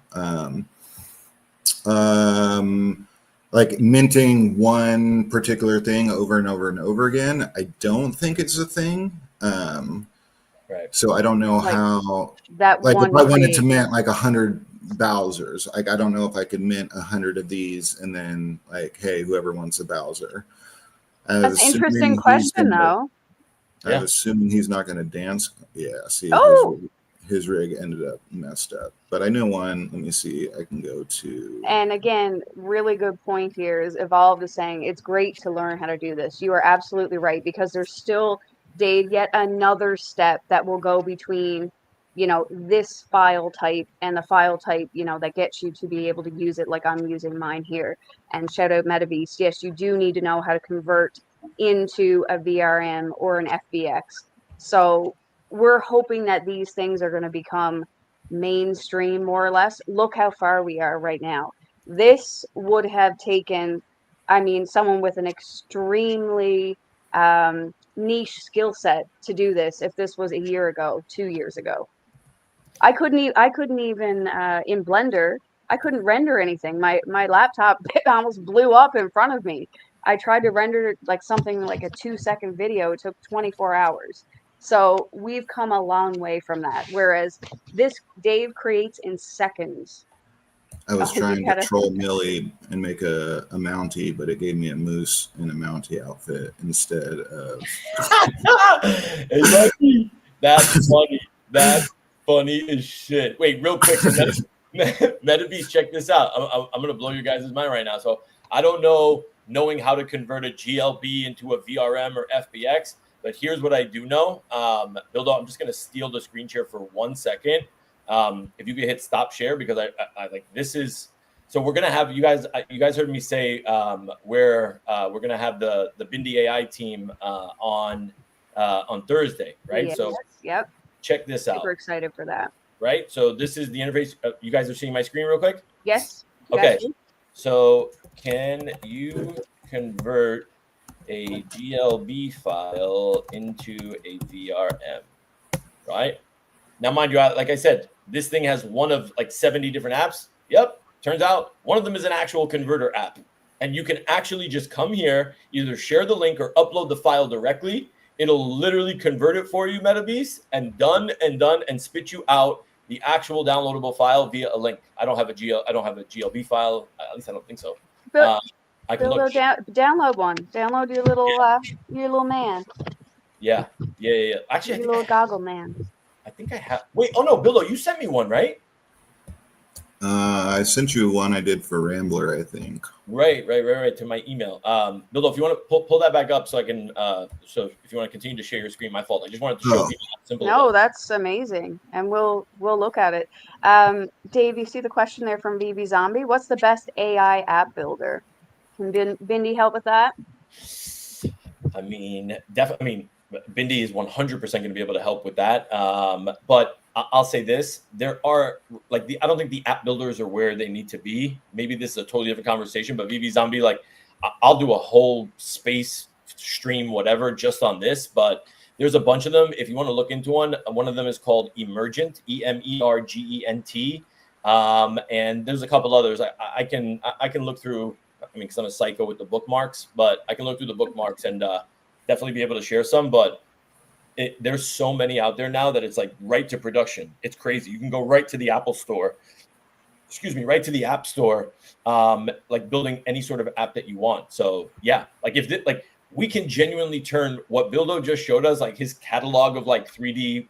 Like minting one particular thing over and over and over again, I don't think it's a thing. Right. So I don't know Like, how that like one if I wanted to mint like 100 Bowsers, like I don't know if I could mint 100 of these and then like, hey, whoever wants a Bowser. That's an interesting question, though. I'm assuming he's not going to dance. Yeah, see, his rig ended up messed up. But I know one. Let me see. I can go to. And again, really good point here is Evolved is saying it's great to learn how to do this. You are absolutely right, because there's still, Dave, yet another step that will go between, this file type and the file type, that gets you to be able to use it like I'm using mine here. And shout out MetaBeast. Yes, you do need to know how to convert into a VRM or an FBX. So we're hoping that these things are going to become mainstream, more or less. Look how far we are right now. This would have taken, someone with an extremely niche skill set to do this if this was a year ago, 2 years ago. I couldn't even in Blender, I couldn't render anything. My laptop almost blew up in front of me. I tried to render like something like a 2-second video. It took 24 hours. So we've come a long way from that. Whereas this Dave creates in seconds. I was You trying to gotta- troll Millie and make a Mountie, but it gave me a moose in a Mountie outfit instead of. Exactly. That's funny. That's funny as shit. Wait, real quick. So MetaBeast, check this out. I'm going to blow your guys' mind right now. So I don't know, knowing how to convert a GLB into a VRM or FBX, but here's what I do know. Bildo, I'm just going to steal the screen share for 1 second. If you could hit stop share, because I like this is. So we're gonna have you guys heard me say we're gonna have the Bindi AI team on Thursday, right? Yes, So yep. check this out. Super excited for that. Right. So this is the interface. You guys are seeing my screen real quick. Yes. Okay. So can you convert a GLB file into a VRM? Right. Now, mind you, like I said, this thing has one of like 70 different apps. Yep. Turns out one of them is an actual converter app. And you can actually just come here, either share the link or upload the file directly. It'll literally convert it for you, MetaBeast, and done, and spit you out the actual downloadable file via a link. I don't have a GLB file. At least I don't think so. I can look. Download one. Download your little man. Yeah. Actually, your little goggle man. I think I have. Wait. Oh no, Bildo, you sent me one, right? I sent you one I did for Rambler, I think. Right, to my email. Bildo, if you want to pull that back up so I can, so if you want to continue to share your screen, my fault. I just wanted to show people how simple. No, that's amazing, and we'll look at it. Dave, you see the question there from VeVeZombie. What's the best AI app builder? Can Bindi help with that? I mean, definitely. Bindi is 100% going to be able to help with that. But I'll say this: there are I don't think the app builders are where they need to be. Maybe this is a totally different conversation. But VeVeZombie, like, I'll do a whole space stream, whatever, just on this. But there's a bunch of them. If you want to look into one of them is called Emergent, EMERGENT. And there's a couple others. I can look through. I mean, because I'm a psycho with the bookmarks, but I can look through the bookmarks and definitely be able to share some. But there's so many out there now that it's like right to production. It's crazy. You can go right to the Apple Store. Right to the App Store, like building any sort of app that you want. So yeah, like we can genuinely turn what Bildo just showed us, like his catalog of like 3D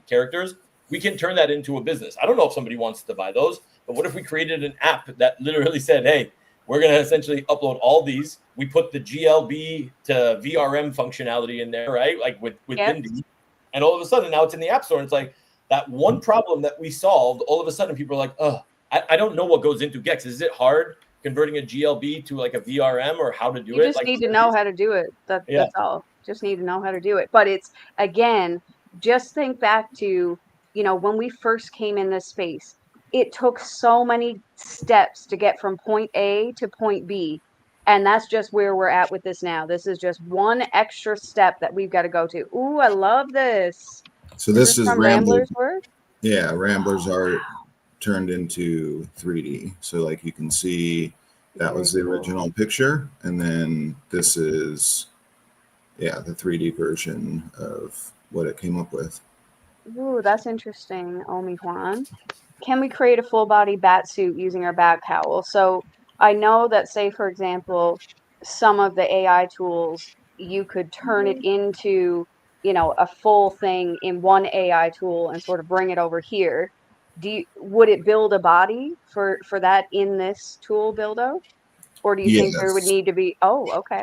characters, we can turn that into a business. I don't know if somebody wants to buy those, but what if we created an app that literally said, hey, we're going to essentially upload all these. We put the GLB to VRM functionality in there, right? Like with Bindi. And all of a sudden now it's in the App Store. And it's like that one problem that we solved. All of a sudden people are like, oh, I don't know what goes into Gex. Is it hard converting a GLB to like a VRM or how to do it? You just need to know how to do it. That's all. Just need to know how to do it. But it's, again, just think back to, when we first came in this space, it took so many steps to get from point A to point B. And that's just where we're at with this now. This is just one extra step that we've got to go to. Ooh, I love this. So this is Rambler's work? Yeah, Rambler's art turned into 3D. So like you can see that was the original picture. And then this is, the 3D version of what it came up with. Ooh, that's interesting, Omi Juan. Can we create a full body bat suit using our bat cowl? So I know that, say, for example, some of the AI tools, you could turn it into, a full thing in one AI tool and sort of bring it over here. Would it build a body for that in this tool, Bildo? Or do you think there would need to be? Oh, okay.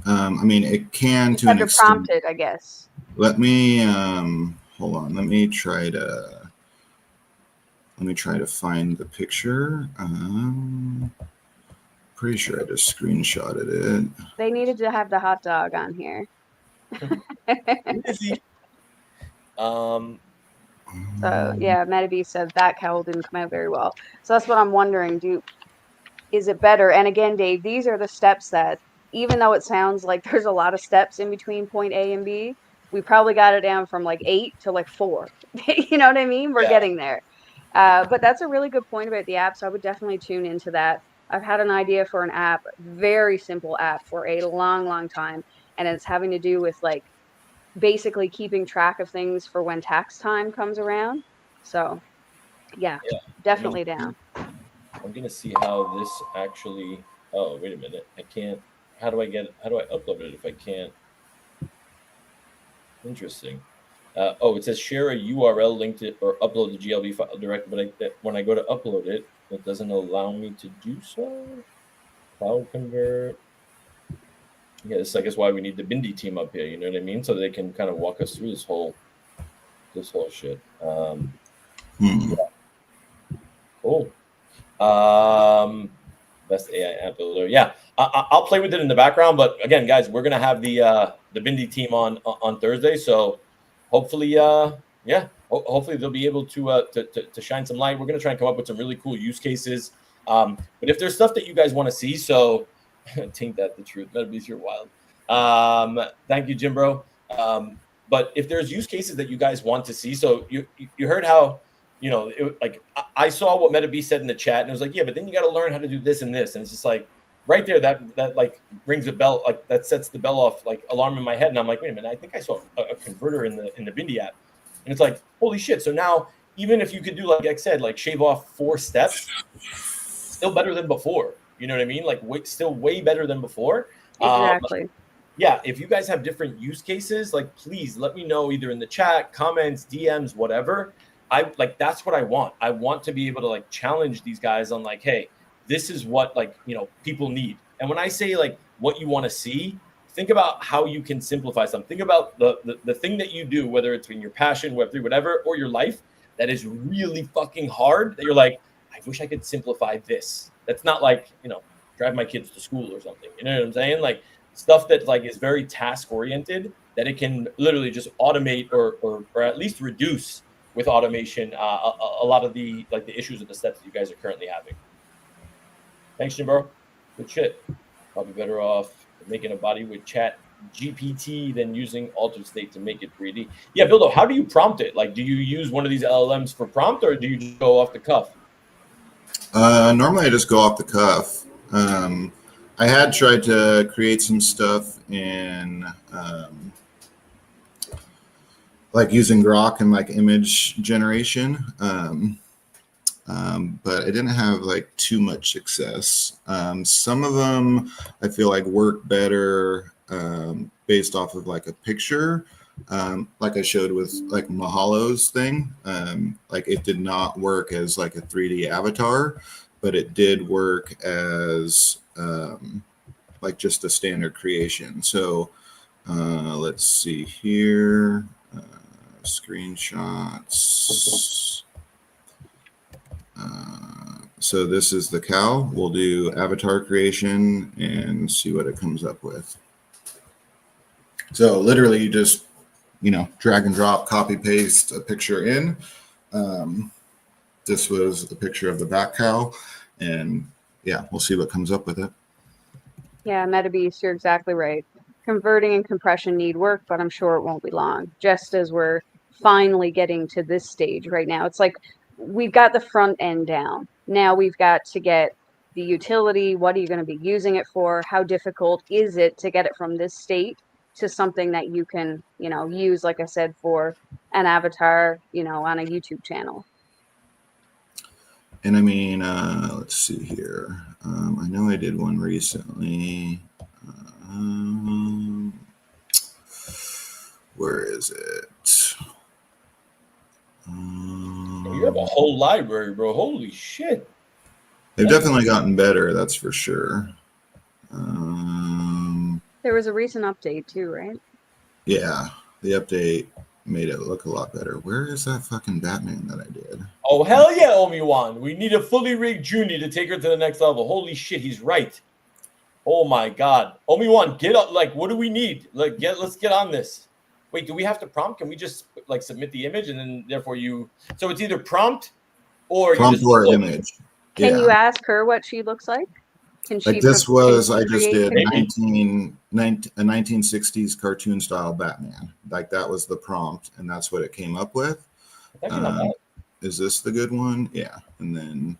I mean, it can you to an extent. Prompt it, I guess. Let me hold on. Let me try to find the picture. Pretty sure I just screenshotted it. They needed to have the hot dog on here. So yeah, MetaBeast said that cowl didn't come out very well. So that's what I'm wondering. Is it better? And again, Dave, these are the steps that even though it sounds like there's a lot of steps in between point A and B, we probably got it down from like 8 to like 4. You know what I mean? We're Yeah. getting there. But that's a really good point about the app, so I would definitely tune into that. I've had an idea for an app, very simple app, for a long time, and it's having to do with like basically keeping track of things for when tax time comes around. So yeah, Yeah. definitely down. I'm gonna see how this actually. Oh, wait a minute. I can't. How do I upload it if I can't? Interesting. Oh, it says share a URL link to or upload the GLB file direct, but when I go to upload it, it doesn't allow me to do so. Cloud convert. Yeah, this is, I guess, why we need the Bindi team up here. You know what I mean? So they can kind of walk us through this whole shit. Cool. Best AI app builder. Yeah, I'll play with it in the background. But again, guys, we're gonna have the Bindi team on Thursday. So hopefully, hopefully they'll be able to shine some light. We're gonna try and come up with some really cool use cases. But if there's stuff that you guys want to see, so think that the truth. That'd be your wild. Thank you, Jim Bro. But if there's use cases that you guys want to see, so you heard how. Like I saw what MetaB said in the chat, and it was like, yeah, but then you got to learn how to do this and this, and it's just like right there that like rings a bell, like that sets the bell off, like alarm in my head, and I'm like, wait a minute, I think I saw a converter in the Bindi app, and it's like, holy shit! So now even if you could do like I said, like shave off 4 steps, still better than before. You know what I mean? Like still way better than before. Exactly. Yeah, if you guys have different use cases, like please let me know either in the chat, comments, DMs, whatever. That's what I want. I want to be able to like challenge these guys on like, hey, this is what like, people need. And when I say like what you want to see, think about how you can simplify something. Think about the thing that you do, whether it's in your passion, Web3, whatever, or your life that is really fucking hard that you're like, I wish I could simplify this. That's not like, drive my kids to school or something. You know what I'm saying? Like stuff that like is very task oriented that it can literally just automate or at least reduce with automation, a lot of the issues of the steps that you guys are currently having. Thanks, Jim Bro. Good shit. Probably better off making a body with Chat GPT than using Altered State to make it 3D. Yeah, Bildo, how do you prompt it? Like, do you use one of these LLMs for prompt, or do you just go off the cuff? Normally, I just go off the cuff. I had tried to create some stuff in like using Grok and like image generation, but I didn't have like too much success. Some of them I feel like work better based off of like a picture, like I showed with like Mahalo's thing. Like it did not work as like a 3D avatar, but it did work as like just a standard creation. So let's see here. Screenshots. So this is the cow. We'll do avatar creation and see what it comes up with. So literally you just, drag and drop, copy paste a picture in. This was a picture of the back cow, and yeah, we'll see what comes up with it. Yeah, MetaBeast, you're exactly right. Converting and compression need work, but I'm sure it won't be long. Just as we're finally getting to this stage right now. It's like we've got the front end down. Now we've got to get the utility. What are you going to be using it for? How difficult is it to get it from this state to something that you can, use, like I said, for an avatar, on a YouTube channel? And I mean, let's see here. I know I did one recently. Where is it? You have a whole library, bro. Holy shit. They've definitely gotten better, that's for sure. There was a recent update too, right? Yeah, the update made it look a lot better. Where is that fucking Batman that I did? Oh, hell yeah, Omi-Wan. We need a fully rigged Junie to take her to the next level. Holy shit, he's right. Oh my God. Omi-Wan, get up. Like, what do we need? Like, let's get on this. Wait, do we have to prompt? Can we just like submit the image and then therefore so it's either prompt or prompt you just or image. Can you ask her what she looks like? Can Like she? this was, I can she just create did pictures? a 1960s cartoon style Batman. Like that was the prompt, and that's what it came up with. It's actually not bad. Is this the good one? Yeah. And then,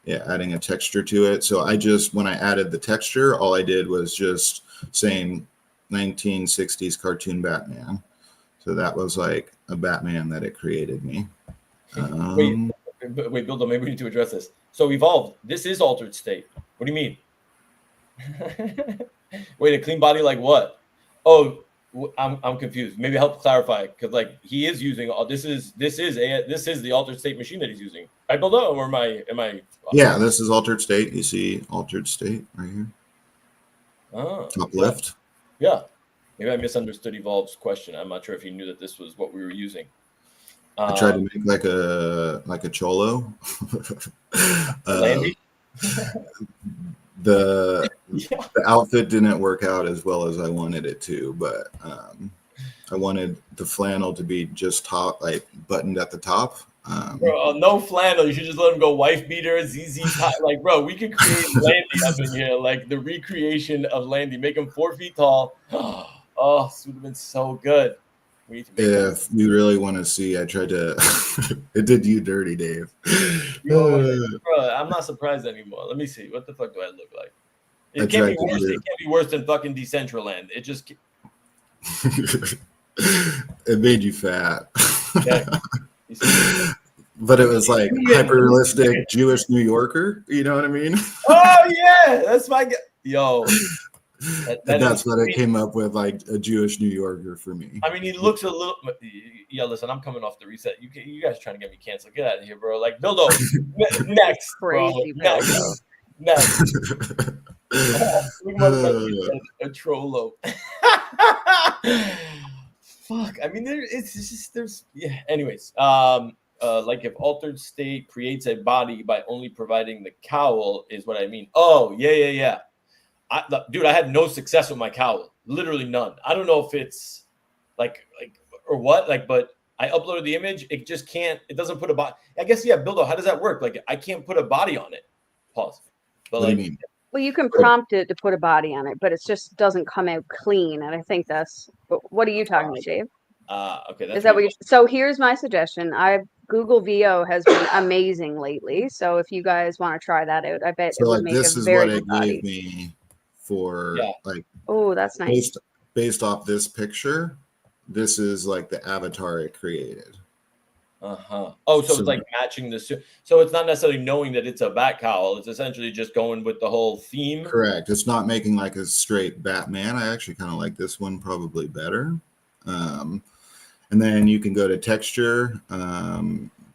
yeah, adding a texture to it. So I just, when I added the texture, all I did was just saying 1960s cartoon Batman. So that was like a Batman that it created me. Wait, Bildo, maybe we need to address this. So evolved. This is altered state. What do you mean? Wait, a clean body like what? Oh, I'm confused. Maybe help clarify because like he is using all this is the altered state machine that he's using. I don't know, or am I? Yeah, this is altered state. You see altered state right here. Top Yeah. left. Yeah. Maybe I misunderstood Evolve's question. I'm not sure if he knew that this was what we were using. I tried to make like a cholo. Landy? The Yeah. the outfit didn't work out as well as I wanted it to, but I wanted the flannel to be just top, like buttoned at the top. Bro, no flannel. You should just let him go wife beater, ZZ top. Like, bro, we could create Landy up in here, like the recreation of Landy. Make him 4 feet tall. Oh, this would have been so good. We need to make If you really want to see, I tried to. It did you dirty, Dave. bro, I'm not surprised anymore. Let me see. What the fuck do I look like? It can't be worse. It can't be worse than fucking Decentraland. It just. It made you fat. Okay. But it was like hyper realistic Jewish New Yorker. You know what I mean? Oh yeah, that's my yo. That's what it came up with, like a Jewish New Yorker for me. I mean, he looks a little. Yeah, listen, I'm coming off the reset. You guys trying to get me canceled? Get out of here, bro. Like Bildo, next, bro. Next. A trollo. Fuck. I mean, there's yeah. Anyways, like if altered state creates a body by only providing the cowl is what I mean. Oh yeah. Dude, I had no success with my cowl. Literally none. I don't know if it's like or what. Like, but I uploaded the image. It just can't. It doesn't put a body. I guess yeah, Bildo. How does that work? Like, I can't put a body on it. Pause. But what like, do you mean? Well, you can prompt it to put a body on it, but it just doesn't come out clean. And I think that's. What are you talking about, Dave? Okay. That's Is that what you're? So here's my suggestion. Google VO has been amazing lately. So if you guys want to try that out, I bet So it would like make this a is very what good it body. gave me for like. Oh, that's nice. Based off this picture, this is like the avatar it created. Oh, so it's like matching the suit. So it's not necessarily knowing that it's a bat cowl. It's essentially just going with the whole theme. Correct. It's not making like a straight Batman. I actually kind of like this one probably better. And then you can go to texture,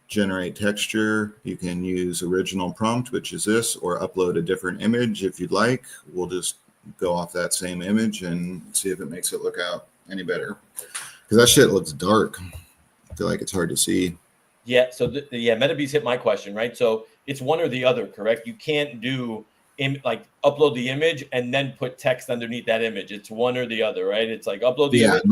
generate texture. You can use original prompt, which is this, or upload a different image if you'd like. We'll just go off that same image and see if it makes it look out any better. Because that shit looks dark. I feel like it's hard to see. Yeah. So MetaBeast hit my question, right? So it's one or the other, correct? You can't do like upload the image and then put text underneath that image. It's one or the other, right? It's like upload the image.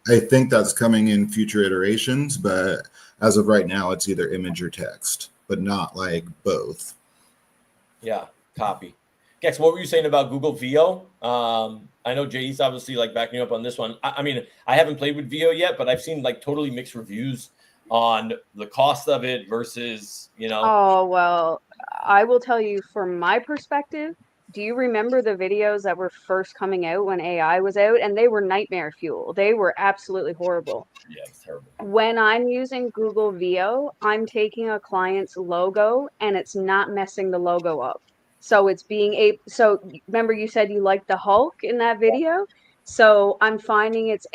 I think that's coming in future iterations, but as of right now, it's either image or text, but not like both. Yeah. Copy. Gex, what were you saying about Google VO? I know Jay's obviously like backing up on this one. I mean, I haven't played with VO yet, but I've seen like totally mixed reviews on the cost of it versus, Oh, well, I will tell you from my perspective, do you remember the videos that were first coming out when AI was out? And they were nightmare fuel. They were absolutely horrible. Yeah, it's terrible. When I'm using Google VO, I'm taking a client's logo and it's not messing the logo up. So it's so remember you said you liked the Hulk in that video? So I'm finding it's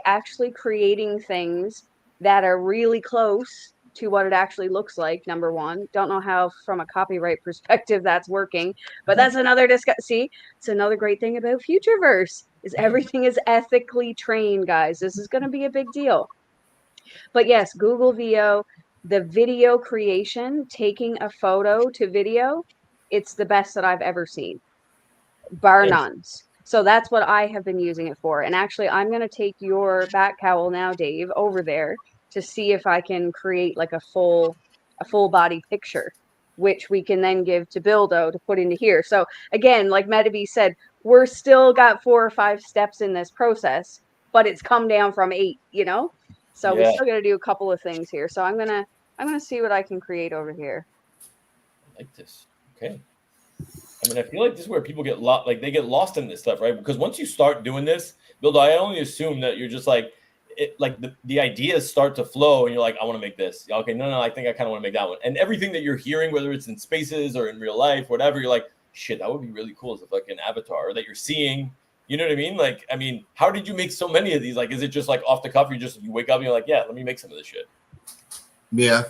actually creating things that are really close to what it actually looks like. Number one, don't know how from a copyright perspective that's working, but that's another See, it's another great thing about Futureverse is everything is ethically trained, guys. This is going to be a big deal. But yes, Google VO, the video creation, taking a photo to video, it's the best that I've ever seen, bar none. So that's what I have been using it for. And actually, I'm going to take your bat cowl now, Dave, over there to see if I can create like a full body picture. which we can then give to Buildo to put into here. So again, like Metabee said, we're still got 4 or 5 steps in this process, but it's come down from 8, So we Yeah. still got to do a couple of things here. So I'm gonna see what I can create over here. I like this. Okay. I mean, I feel like this is where people get lost, like they get lost in this stuff, right? Because once you start doing this, Buildo, I only assume that you're just like, the ideas start to flow and you're like, I want to make this. Okay, no, I think I kind of want to make that one. And everything that you're hearing, whether it's in spaces or in real life, whatever, you're like, shit, that would be really cool as a fucking avatar, or that you're seeing. You know what I mean? Like, I mean, how did you make so many of these? Like, is it just like off the cuff? You wake up and you're like, yeah, let me make some of this shit. Yeah.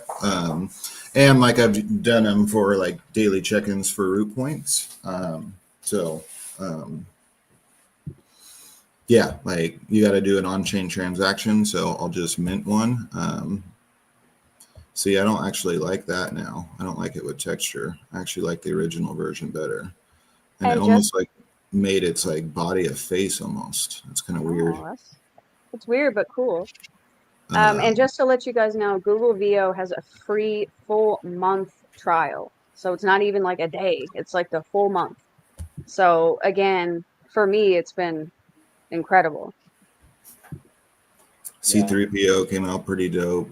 And like I've done them for like daily check-ins for root points. Yeah, like you got to do an on-chain transaction. So I'll just mint one. See, I don't actually like that now. I don't like it with texture. I actually like the original version better. And it almost like made its like body a face almost. It's kind of weird. It's weird, but cool. And just to let you guys know, Google VO has a free full month trial. So it's not even like a day. It's like the full month. So again, for me, it's been incredible. C3PO came out pretty dope.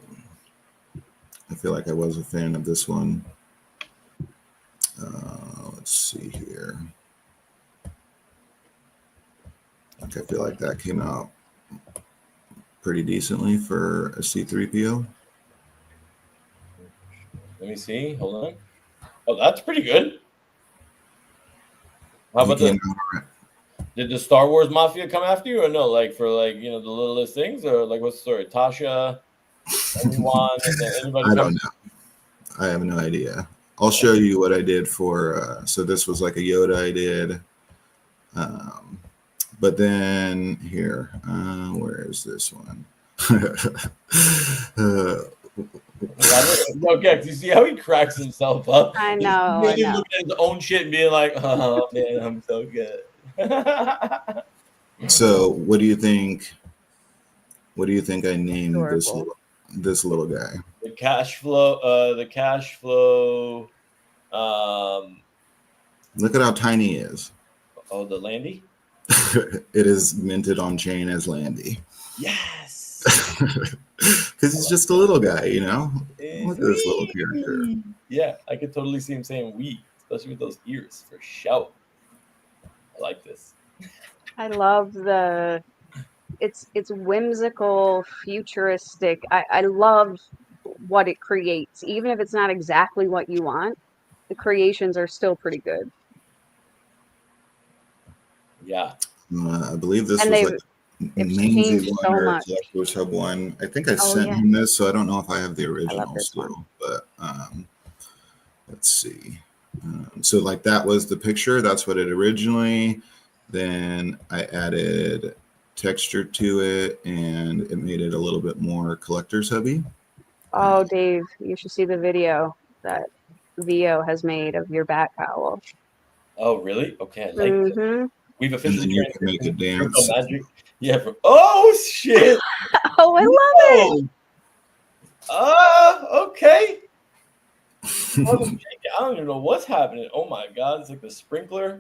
I feel like I was a fan of this one. Let's see here. I feel like that came out pretty decently for a C3PO. Let me see. Hold on. Oh, that's pretty good. How about did the Star Wars Mafia come after you or no? Like for like, the littlest things, or like what's the story? Tasha, everyone, anybody? I don't know. I have no idea. I'll show you what I did for, so this was like a Yoda I did. But then here, where is this one? Okay, do you see how he cracks himself up? I know. He's looking at his own shit and being like, "Oh man, I'm so good." So, what do you think? What do you think I named this little guy? The cash flow. The cash flow. Look at how tiny he is. Oh, the Landy. It is minted on chain as Landy. Yes. Because he's just a little guy, Look at this little character. Yeah, I could totally see him saying "we," especially with those ears for sure. I like this. I love it's whimsical, futuristic. I love what it creates, even if it's not exactly what you want. The creations are still pretty good. Yeah. I believe this was like Mainzy one or Collector's Hub one. I think I sent him this, so I don't know if I have the original still. But let's see. So like that was the picture. That's what it originally. Then I added texture to it, and it made it a little bit more collector's hubby. Oh, Dave, you should see the video that VO has made of your bat cowl. Oh, really? Okay, I like that. We've officially you can make it dance. Magic. Yeah. Oh shit! Oh, I love it. Okay. I don't even know what's happening. Oh my god, it's like the sprinkler.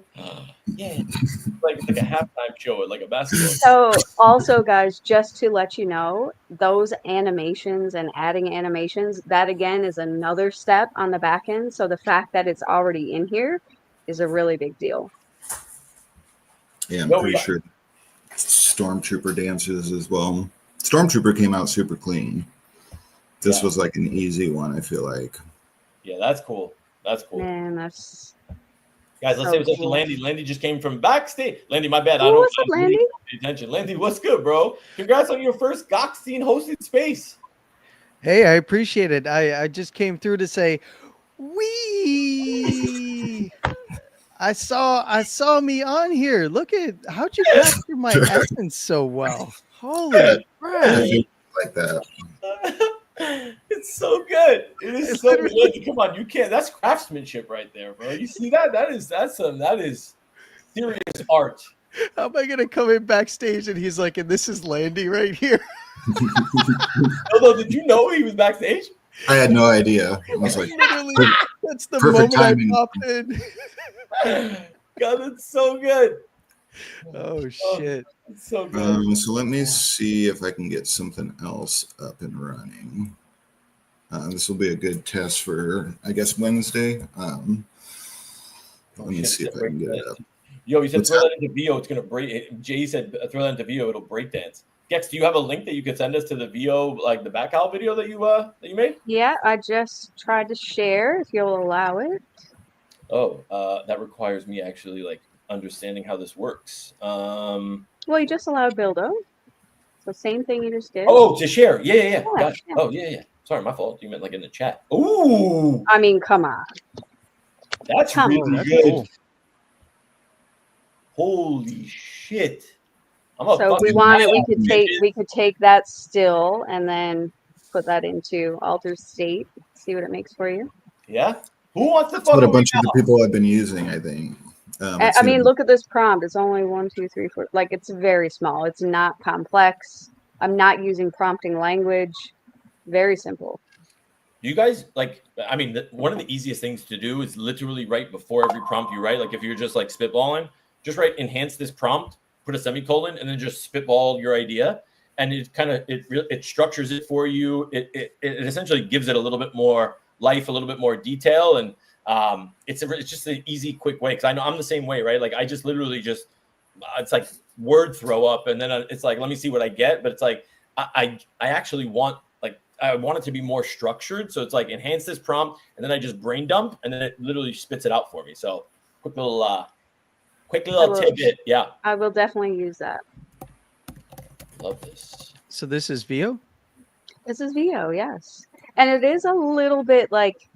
Yeah, it's like a halftime show at like a basketball. So also, guys, just to let you know, those animations and adding animations, that again is another step on the back end. So the fact that it's already in here is a really big deal. Yeah, I'm pretty sure Stormtrooper dances as well. Stormtrooper came out super clean. This was like an easy one, I feel like. Yeah, that's cool. That's cool. Man, that's guys. Let's say what's up to Landy. Landy just came from backstage. Landy, my bad. What's up, Landy? Pay attention. Landy, what's good, bro? Congrats on your first Goxstein hosted space. Hey, I appreciate it. I just came through to say, wee. I saw me on here. Look at how'd you capture my essence so well. Holy crap! Like that. It's so good. It is so good. Come on, you can't. That's craftsmanship right there, bro. You see that? That is serious art. How am I gonna come in backstage and he's like, and this is Landy right here? Although, did you know he was backstage? I had no idea. I was like, That's the Perfect moment I timing. popped in. God, it's so good. Oh shit. It's so good. So let me see if I can get something else up and running. This will be a good test for, I guess, Wednesday. Let me see if I can get it up. Yo, he said What's throw that? that into VO. It's gonna break. Jay said throw that into VO. It'll break dance. Gex, do you have a link that you could send us to the VO, like the back out video that you made? Yeah, I just tried to share if you'll allow it. Oh, that requires me actually like understanding how this works. Well, you just allowed Bildo. So same thing you just did. Oh, to share. Yeah. Yeah, Gotcha. yeah. Oh, yeah. Sorry, my fault. You meant like in the chat. Ooh, I mean, come on. that's Come really That's good. cool. Holy shit! I'm a So if we fucking wanted, we midget. could take that still and then put that into alter state. See what it makes for you. Yeah. Who wants to That's what fuck a with me bunch of the now? people have been using, I think. I mean, look at this prompt. It's only 1, 2, 3, 4. Like, it's very small. It's not complex. I'm not using prompting language. Very simple. Do you guys like? I mean, one of the easiest things to do is literally right before every prompt you write. Like if you're just like spitballing, just write enhance this prompt, put a semicolon, and then just spitball your idea. And it kind of it structures it for you. It essentially gives it a little bit more life, a little bit more detail, and it's just an easy, quick way. Because I know I'm the same way, right? Like I just literally just it's like word throw up, and then it's like let me see what I get. But it's like I actually want I want it to be more structured. So it's like enhance this prompt, and then I just brain dump, and then it literally spits it out for me. So quick little tidbit. Yeah. I will definitely use that. Love this. So this is VO? This is VO, yes. And it is a little bit like,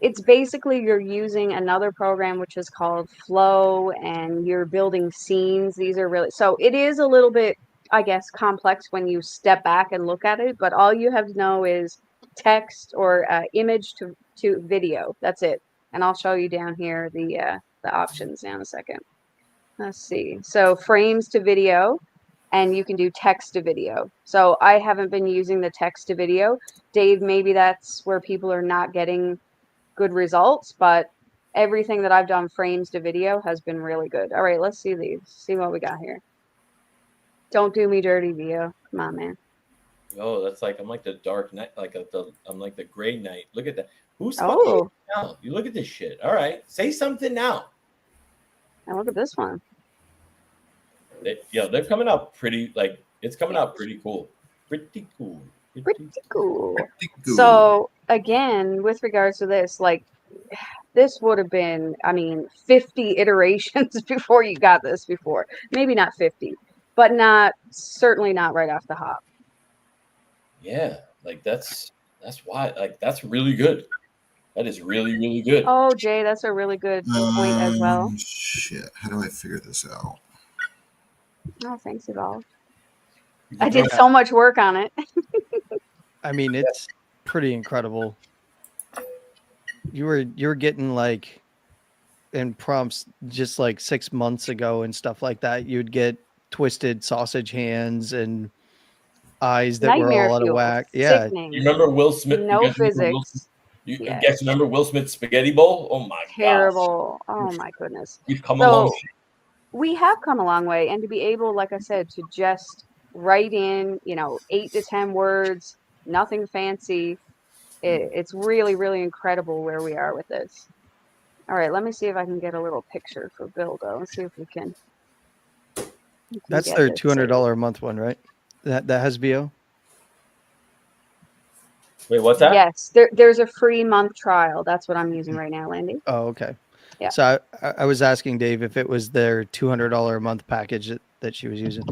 it's basically you're using another program which is called Flow, and you're building scenes. These are really, so it is a little bit, I guess, complex when you step back and look at it, but all you have to know is text or image to video. That's it. And I'll show you down here the options now in a second. Let's see. So frames to video, and you can do text to video. So I haven't been using the text to video. Dave, maybe that's where people are not getting good results, but everything that I've done frames to video has been really good. All right, let's see these. See what we got here. Don't do me dirty, Vio. Come on, man. Oh, that's like I'm like the dark night, I'm like the gray knight. Look at that. Who's Oh, now? You look at this shit. All right, say something now. and look at this one. They're coming out pretty like it's coming out pretty cool. Pretty cool. Pretty cool. Cool. So again, with regards to this, like this would have been, I mean, 50 iterations before you got this before. Maybe not 50, but certainly not right off the hop. Yeah, like that's why like that's really good. That is really, really good. Oh, Jay, that's a really good point as well. Shit, how do I figure this out? Oh, thanks, Evolve. I did so much work on it. I mean, it's pretty incredible. You were getting like in prompts just like 6 months ago and stuff like that. You'd get twisted sausage hands and eyes that Nightmare were all out of fuel. whack. Yeah. Sickening. You remember Will Smith? No you guys remember physics. You Yes. guys remember Will Smith's spaghetti bowl? Oh my god. Terrible. Oh my goodness. We've come a long way. We have come a long way, and to be able, like I said, to just write in, 8 to 10 words, nothing fancy. It's really, really incredible where we are with this. All right, let me see if I can get a little picture for Bildo. Let's see if we can. That's get their this $200 a month one, right? That has VO? Wait, what's that? Yes, there's a free month trial. That's what I'm using right now, Landy. Oh, okay. Yeah. So I was asking Dave if it was their $200 a month package that she was using.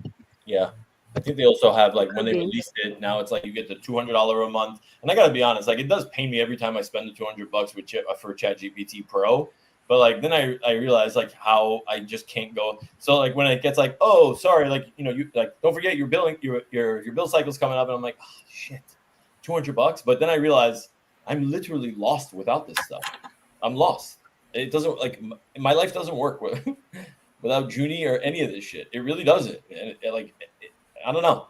Yeah. I think they also have like when they Could be. released it, now it's like you get the $200 a month. And I gotta be honest, like it does pain me every time I spend the $200 for ChatGPT Pro. But like then I realize like how I just can't go. So like when it gets like, oh sorry, like you like don't forget your billing your bill cycle's coming up, and I'm like, oh shit, $200. But then I realize I'm literally lost without this stuff. I'm lost. It doesn't like my life doesn't work without Junie or any of this shit. It really doesn't. And I don't know.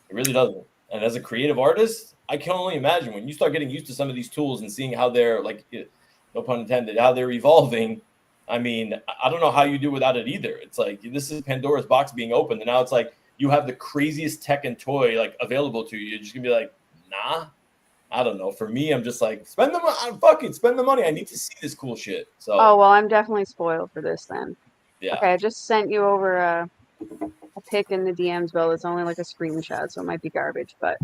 It really doesn't. And as a creative artist, I can only imagine when you start getting used to some of these tools and seeing how they're like, no pun intended, how they're evolving. I mean, I don't know how you do without it either. It's like this is Pandora's box being opened, and now it's like you have the craziest tech and toy like available to you. You're just gonna be like, nah. I don't know. For me, I'm just like, spend the money. Fucking spend the money. I need to see this cool shit. So, Oh, well, I'm definitely spoiled for this then. yeah. Okay, I just sent you over a pic in the DMs, Bill. It's only like a screenshot, so it might be garbage, but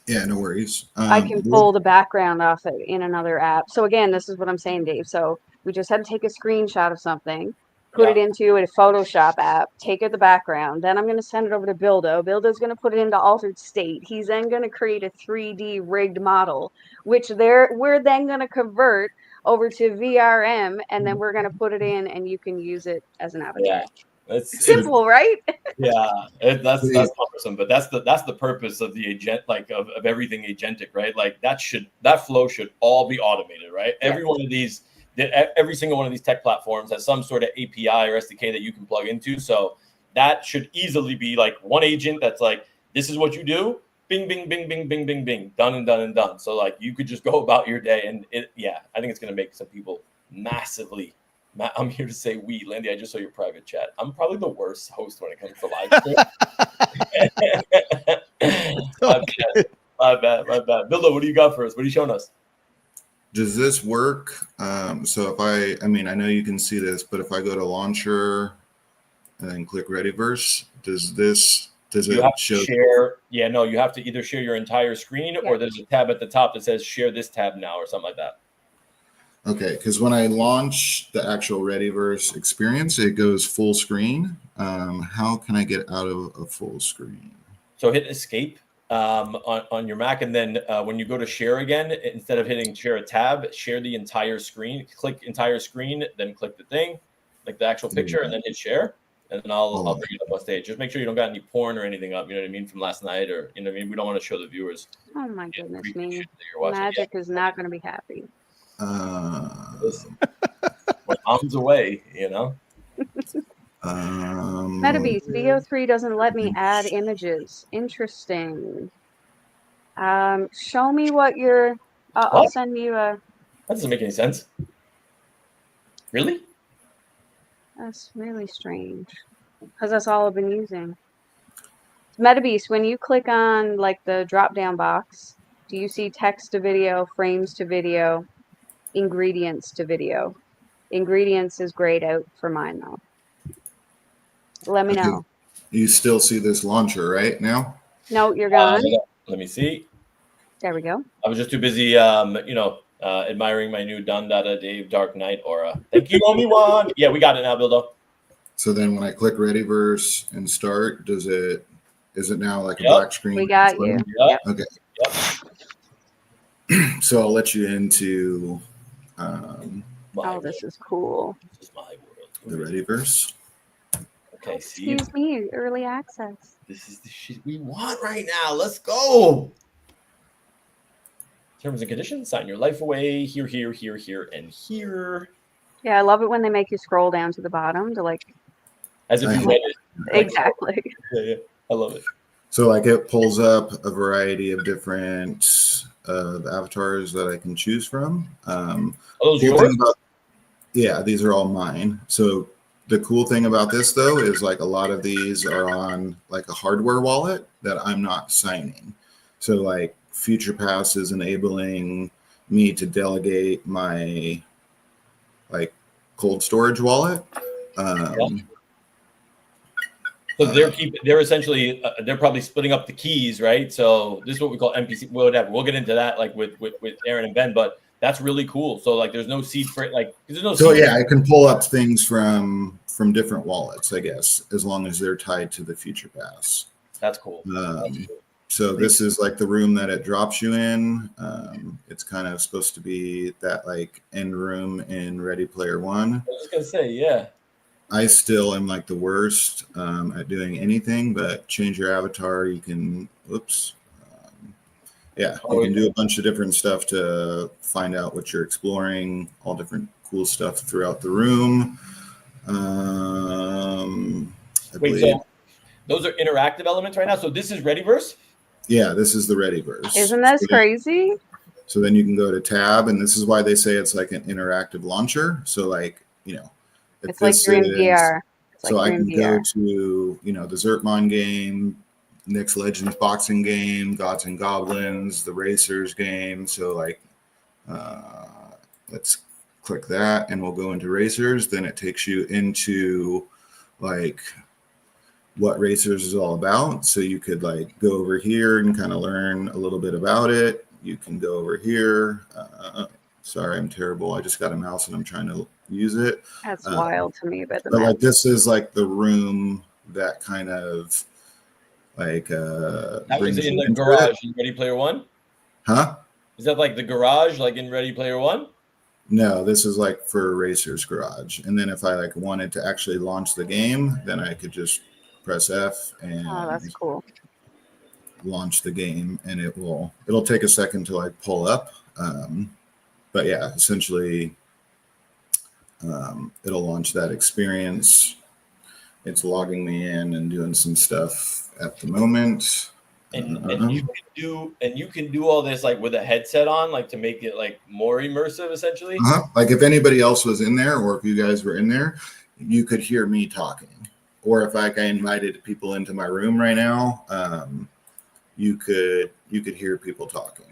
Yeah, no worries. I can pull the background off it in another app. So again, this is what I'm saying, Dave. So we just had to take a screenshot of something, put it into a Photoshop app, take out the background. Then I'm going to send it over to Bildo. Bildo's going to put it into altered state. He's then going to create a 3D rigged model, which we're then going to convert over to VRM, and then we're going to put it in, and you can use it as an avatar. Yeah. It's Simple, right? Yeah, that's cumbersome, but that's the purpose of the agent, like of everything agentic, right? Like that flow should all be automated, right? Yeah. Every single one of these tech platforms has some sort of API or SDK that you can plug into, so that should easily be like one agent that's like, this is what you do, bing, bing, bing, bing, bing, bing, bing, done and done and done. So like you could just go about your day, and I think it's gonna make some people massively. I'm here to say Landy, I just saw your private chat. I'm probably the worst host when it comes to live stream. My bad. Bildo, what do you got for us? What are you showing us? Does this work? So if I mean, I know you can see this, but if I go to launcher and then click Readyverse, does it show? Share? Yeah, no, you have to either share your entire screen or there's a tab at the top that says share this tab now or something like that. Okay, because when I launch the actual Readyverse experience, it goes full screen. How can I get out of a full screen? So hit escape on your Mac, and then when you go to share again, instead of hitting share a tab, share the entire screen. Click entire screen, then click the thing, like the actual picture, and then hit share. And then I'll bring it up on stage. Just make sure you don't got any porn or anything up. You know what I mean, from last night, or you know what I mean. We don't want to show the viewers. Oh my goodness me! Magic is not going to be happy. When mom's away, you know. Metabeast VO3 doesn't let me add images. Interesting. Show me what you're. I'll send you a. That doesn't make any sense. Really? That's really strange. Because that's all I've been using. Metabeast, when you click on like the drop-down box, do you see text to video, frames to video, ingredients to video? Ingredients is grayed out for mine though. Let me know. You still see this launcher right now? No, you're gone. Let me see. There we go. I was just too busy, admiring my new Dundada Dave Dark Knight aura. Thank you, Omi-Wan. Yeah, we got it now, Bildo. So then when I click Readyverse and start, is it now like a black screen? We got you. Yep. Okay. Yep. So I'll let you into this is cool. This is my world. The Readyverse. Okay, see. Excuse me, early access. This is the shit we want right now. Let's go. Terms and conditions, sign your life away. Here, and here. Yeah, I love it when they make you scroll down to the bottom to like. As if you read it. Exactly. Yeah. I love it. So like it pulls up a variety of different avatars that I can choose from. Are those yours? Yeah, these are all mine. So the cool thing about this though is like a lot of these are on like a hardware wallet that I'm not signing. So like FuturePass is enabling me to delegate my like cold storage wallet. So they're essentially they're probably splitting up the keys, right? So this is what we call MPC. Whatever. We'll get into that like with Aaron and Ben, but that's really cool. So like, there's no seed for like. There's no. So yeah, I can pull up things from different wallets, I guess, as long as they're tied to the FuturePass. That's cool. So this is like the room that it drops you in. It's kind of supposed to be that like end room in Ready Player One. I was just gonna say, yeah. I still am like the worst at doing anything, but change your avatar. You can, you can do a bunch of different stuff to find out what you're exploring, all different cool stuff throughout the room. So those are interactive elements right now. So this is Readyverse? Yeah, this is the Readyverse. Isn't this crazy? So then you can go to tab, and this is why they say it's like an interactive launcher. So like, you know, if It's like this you're in is, VR. It's so like I you're in can go VR. to, you know, the Zertmon game, Nick's Legends boxing game, Gods and Goblins, the Racers game. So like, let's click that, and we'll go into Racers. Then it takes you into like what Racers is all about. So you could like go over here and kind of learn a little bit about it. You can go over here. Sorry, I'm terrible. I just got a mouse and I'm trying to use it. That's wild to me about the But map. like this is like the room that kind of like That was brings in you the into garage it. in Ready Player One? Huh? Is that like the garage, like in Ready Player One? No, this is like for Racer's Garage. And then if I like wanted to actually launch the game, then I could just press F and Oh, that's cool. launch the game, and it'll take a second to like pull up. But yeah, essentially it'll launch that experience. It's logging me in and doing some stuff at the moment. And you can do all this like with a headset on, like to make it like more immersive, essentially. Like if anybody else was in there, or if you guys were in there, you could hear me talking. Or if like I invited people into my room right now, you could hear people talking.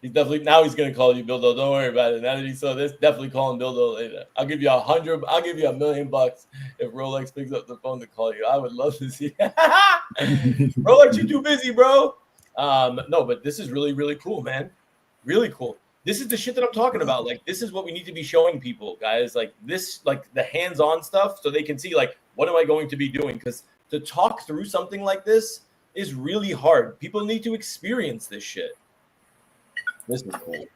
He's gonna call you Bildo. Don't worry about it. Now that he saw this, definitely call him Bildo later. I'll give you $1 million if Rolex picks up the phone to call you. I would love to see. Rolex, you too busy, bro. No, but this is really, really cool, man. Really cool. This is the shit that I'm talking about. Like, this is what we need to be showing people, guys. Like this, like the hands-on stuff, so they can see like what am I going to be doing? Because to talk through something like this is really hard. People need to experience this shit. This is cool.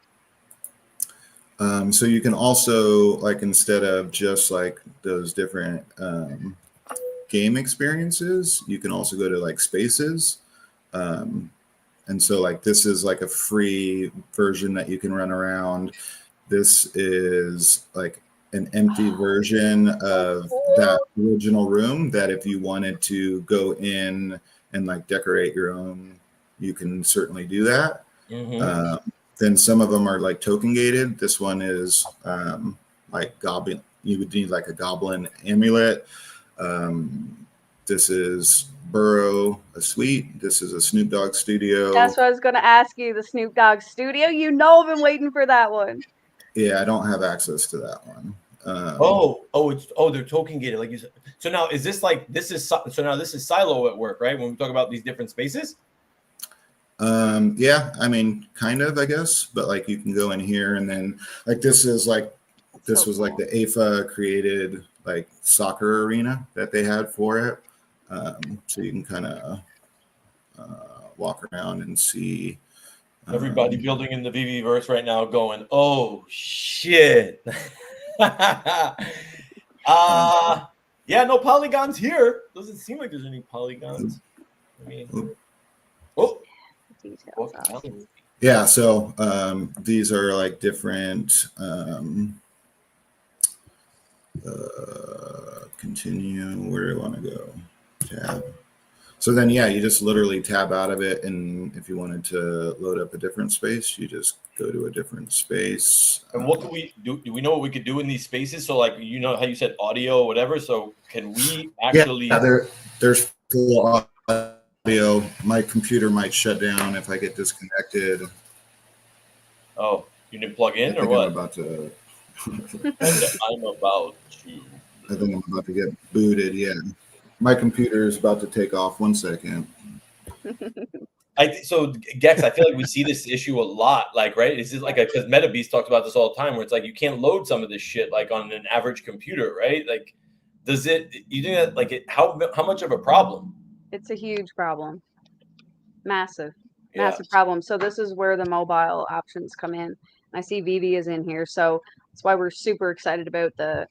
So you can also like, instead of just like those different game experiences, you can also go to like spaces. And so like this is like a free version that you can run around. This is like an empty version of that original room that if you wanted to go in and like decorate your own, you can certainly do that. Then some of them are like token gated. This one is like goblin. You would need like a goblin amulet. This is Burrow, a suite. This is a Snoop Dogg studio. That's what I was going to ask you, the Snoop Dogg studio. You know I've been waiting for that one. Yeah, I don't have access to that one. They're token gated, like you said. So now is this like this is silo at work, right? When we talk about these different spaces. Yeah, I mean, kind of, I guess, but like you can go in here and then like this is like this was like the AFA created like soccer arena that they had for it. So you can kind of walk around and see everybody building in the VeVeMagic right now going, oh shit. Yeah, no polygons here. Doesn't seem like there's any polygons. I mean, yeah, so these are like different continue. Where do I want to go? Tab. So then, yeah, you just literally tab out of it, and if you wanted to load up a different space, you just go to a different spape. And what can we do? Do we know what we could do in these spaces? So, like, you know how you said audio or whatever. So, can we actually? Yeah, there's full audio. My computer might shut down if I get disconnected. Oh, you didn't plug in or what? I'm about to get booted. Yeah. My computer is about to take off. 1 second. So Gex, I feel like we see this issue a lot. Like, right? Is it like because MetaBeast talks about this all the time, where it's like you can't load some of this shit like on an average computer, right? Like, does it? You think that like how much of a problem? It's a huge problem. Massive problem. So this is where the mobile options come in. I see Vivi is in here, so that's why we're super excited about the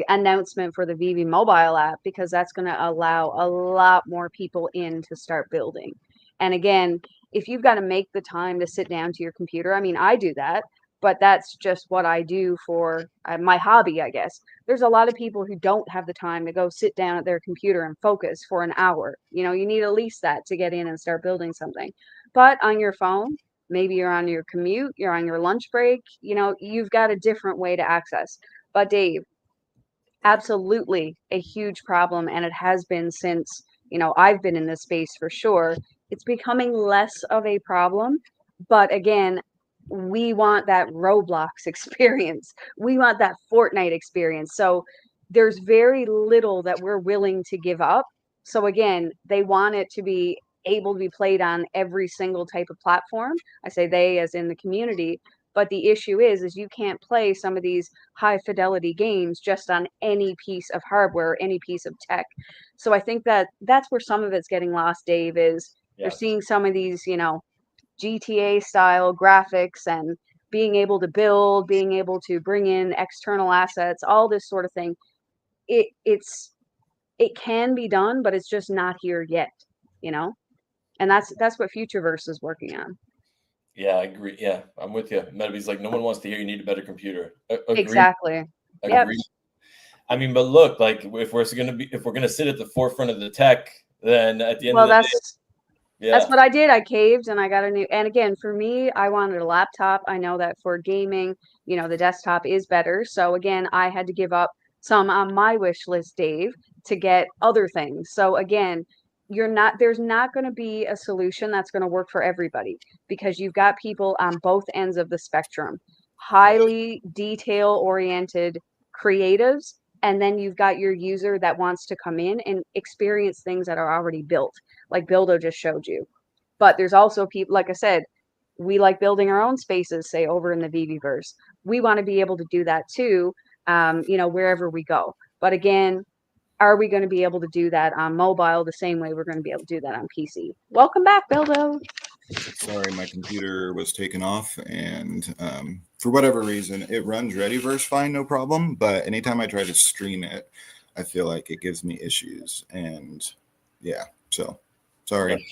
announcement for the Vivi mobile app, because that's going to allow a lot more people in to start building. And again, if you've got to make the time to sit down to your computer, I mean, I do that. but that's just what I do for my hobby, I guess. There's a lot of people who don't have the time to go sit down at their computer and focus for an hour. You know, you need at least that to get in and start building something. But on your phone, maybe you're on your commute, you're on your lunch break, you know, you've got a different way to access. But Dave, absolutely a huge problem, and it has been since, you know, I've been in this space for sure. It's becoming less of a problem, but again, we want that Roblox experience. We want that Fortnite experience. So there's very little that we're willing to give up. So again, they want it to be able to be played on every single type of platform. I say they as in the community, but the issue is you can't play some of these high fidelity games just on any piece of hardware, any piece of tech. So I think that that's where some of it's getting lost, Dave, is you're Yes. seeing some of these, you know, GTA style graphics and being able to build, being able to bring in external assets, all this sort of thing. It can be done, but it's just not here yet, you know? And that's what Futureverse is working on. Yeah, I agree. Yeah, I'm with you. Metaby's like, no one wants to hear you need a better computer. Agree. Exactly. Yep. Agree. I mean, but look, like if we're gonna sit at the forefront of the tech, then at the end Well, of the day, that's yeah, what I did. I caved and I got a new, and again, for me, I wanted a laptop. I know that for gaming, you know, the desktop is better. So again, I had to give up some on my wish list, Dave, to get other things. So again, there's not going to be a solution that's going to work for everybody because you've got people on both ends of the spectrum, highly detail oriented creatives, and then you've got your user that wants to come in and experience things that are already built, like Bildo just showed you. But there's also people, like I said, we like building our own spaces, say over in the VeVeVerse. We want to be able to do that too, you know, wherever we go. But again, are we going to be able to do that on mobile the same way we're going to be able to do that on PC? Welcome back, Bildo. Sorry, my computer was taken off, and for whatever reason, it runs Readyverse fine, no problem. But anytime I try to stream it, I feel like it gives me issues, and yeah, so sorry.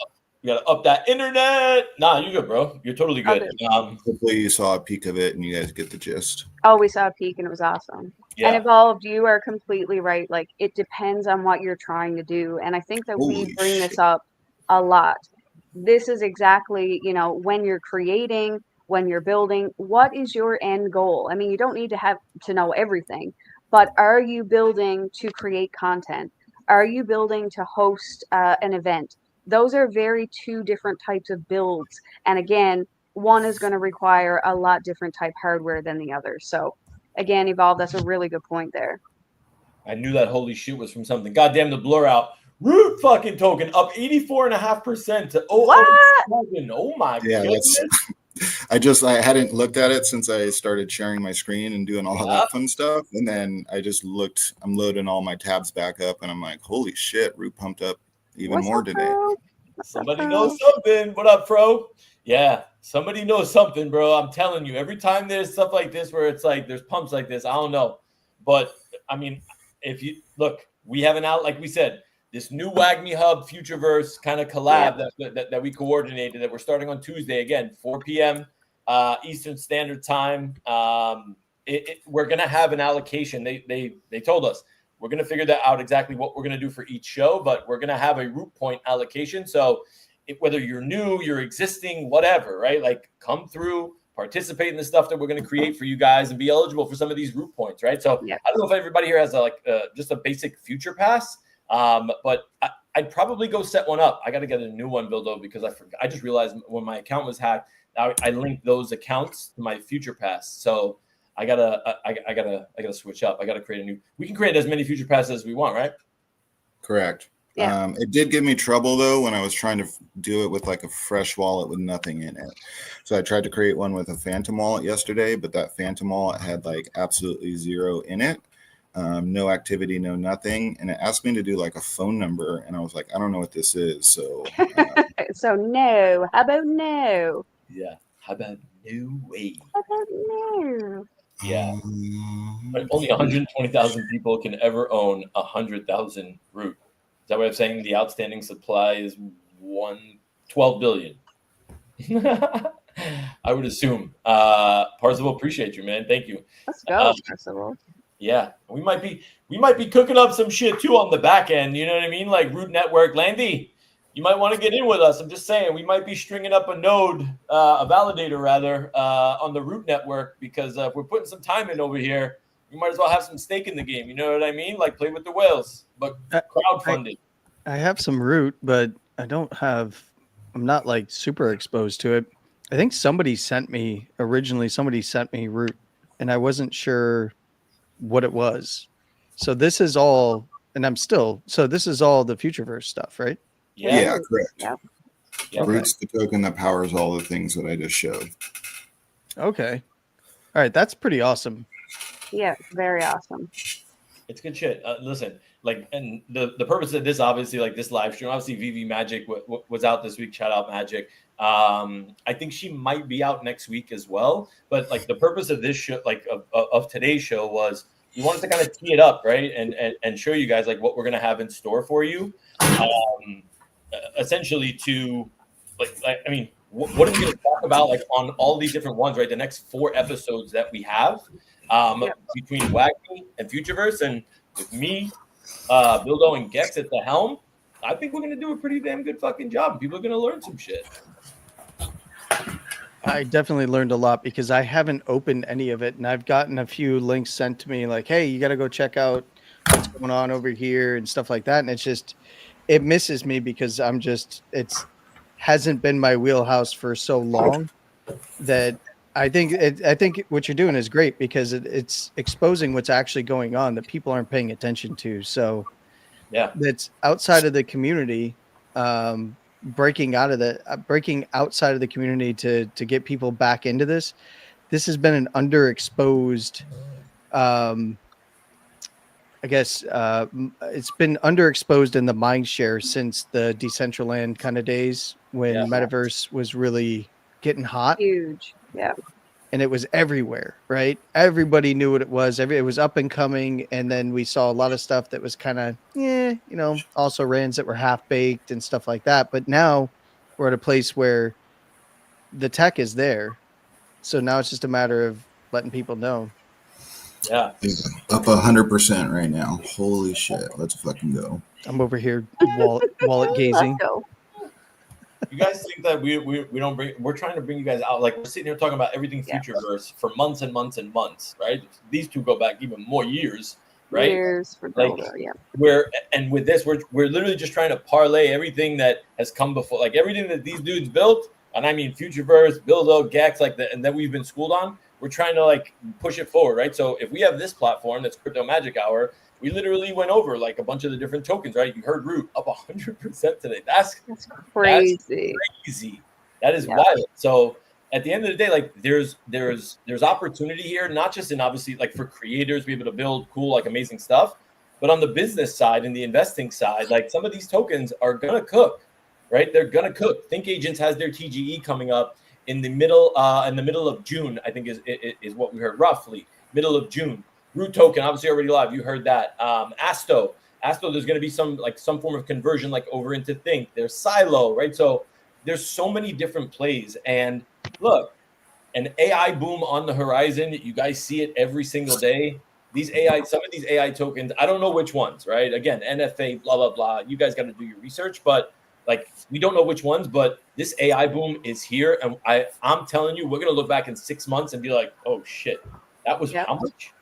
you gotta up that internet. Nah, you good, bro. You're totally good. Hopefully, you saw a peek of it and you guys get the gist. Oh, we saw a peek and it was awesome. Yeah. And Evolved, you are completely right. Like, it depends on what you're trying to do. And I think that we bring this up a lot. This is exactly, you know, when you're creating, when you're building, what is your end goal? I mean, you don't need to have to know everything, but are you building to create content? Are you building to host an event? Those are very two different types of builds. And again, one is going to require a lot different type hardware than the other. So again, Evolve, that's a really good point there. I knew that holy shit was from something. Goddamn the blur out. Root fucking token up 84.5% to token. Oh my goodness. I hadn't looked at it since I started sharing my screen and doing all of that fun stuff. And then I just looked, I'm loading all my tabs back up and I'm like, holy shit, Root pumped up even more today. Somebody knows something. What up, Pro? Yeah, somebody knows something, bro. I'm telling you, every time there's stuff like this where it's like there's pumps like this, I don't know. But I mean, if you look, we have an out, like we said, this new WAGMI Hub Futureverse kind of collab that we coordinated that we're starting on Tuesday again, 4 p.m. Eastern Standard Time. We're gonna have an allocation. They told us we're gonna figure that out exactly what we're gonna do for each show, but we're gonna have a root point allocation. So whether you're new, you're existing, whatever, right? Like come through, participate in the stuff that we're going to create for you guys and be eligible for some of these root points, right? So I don't know if everybody here has just a basic future pass, but I'd probably go set one up. I got to get a new one, Bildo, because I forgot. I just realized when my account was hacked, I linked those accounts to my future pass. So I gotta switch up. I gotta create a new. We can create as many future passes as we want, right? Correct. Yeah. It did give me trouble though when I was trying to do it with like a fresh wallet with nothing in it. So I tried to create one with a Phantom wallet yesterday, but that Phantom wallet had like absolutely zero in it, no activity, no nothing, and it asked me to do like a phone number, and I was like, I don't know what this is. So, so no. How about no? Yeah. How about no way? How about no? Yeah. But only 120,000 people can ever own 100,000 root. Is that what I'm saying? The outstanding supply is 12 billion. I would assume. Parzival, appreciate you, man. Thank you. Let's go, Parzival. Yeah, we might be cooking up some shit too on the back end. You know what I mean? Like Root Network, Landy, you might want to get in with us. I'm just saying we might be stringing up a node, a validator rather, on the Root Network, because if we're putting some time in over here, we might as well have some stake in the game. You know what I mean? Like play with the whales, but crowdfunded. I have some Root, but I'm not like super exposed to it. I think somebody sent me Root, and I wasn't sure what it was. So this is all, this is all the Futureverse stuff, right? Yeah, correct. Yep. Yeah. Root's the token that powers all the things that I just showed. Okay. All right. That's pretty awesome. Yeah, very awesome. It's good shit. Listen, like, and the purpose of this, obviously, like this live stream, obviously, VeVeMagic was out this week. Shout out Magic. I think she might be out next week as well. But like the purpose of this show, like of today's show, was we wanted to kind of tee it up, right, and show you guys like what we're gonna have in store for you. Essentially, to like I mean, what are we gonna talk about like on all these different ones, right? The next 4 episodes that we have. Between Wacky and Futureverse, and with me, Bildo and Gex at the helm, I think we're gonna do a pretty damn good fucking job. People are gonna learn some shit. I definitely learned a lot because I haven't opened any of it, and I've gotten a few links sent to me like, hey, you got to go check out what's going on over here and stuff like that. And it misses me because it's hasn't been my wheelhouse for so long that I think what you're doing is great because it's exposing what's actually going on that people aren't paying attention to. So yeah, that's outside of the community, breaking outside of the community to get people back into this. This has been an underexposed, it's been underexposed in the mind share since the Decentraland kind of days when Metaverse was really getting hot. Huge. Yeah. And it was everywhere, right? Everybody knew what it was. It was up and coming. And then we saw a lot of stuff that was kind of, also rans that were half baked and stuff like that. But now we're at a place where the tech is there. So now it's just a matter of letting people know. Yeah. Up 100% right now. Holy shit. Let's fucking go. I'm over here wallet gazing. Let's go. You guys think that we're trying to bring you guys out, like we're sitting here talking about everything Futureverse for months and months and months, right? These two go back even more years, right? Years for Bildo, yeah. And with this, we're literally just trying to parlay everything that has come before, like everything that these dudes built, and I mean Futureverse, Bildo, Gex, like that, and that we've been schooled on. We're trying to like push it forward, right? So if we have this platform that's Crypto Magic Hour, we literally went over like a bunch of the different tokens, right? You heard Root up 100% today. That's crazy. That is wild. So at the end of the day, like there's opportunity here, not just in obviously like for creators be able to build cool, like amazing stuff, but on the business side and the investing side, like some of these tokens are gonna cook, right? They're gonna cook. Think Agents has their TGE coming up in the middle of June, I think is what we heard, roughly middle of June. Root token, obviously already live. You heard that. Asto, there's going to be some form of conversion, like over into Think. There's Silo, right? So there's so many different plays. And look, an AI boom on the horizon. You guys see it every single day. Some of these AI tokens, I don't know which ones, right? Again, NFA, blah blah blah. You guys got to do your research, but like we don't know which ones. But this AI boom is here, and I'm telling you, we're going to look back in 6 months and be like, oh shit, that was how much?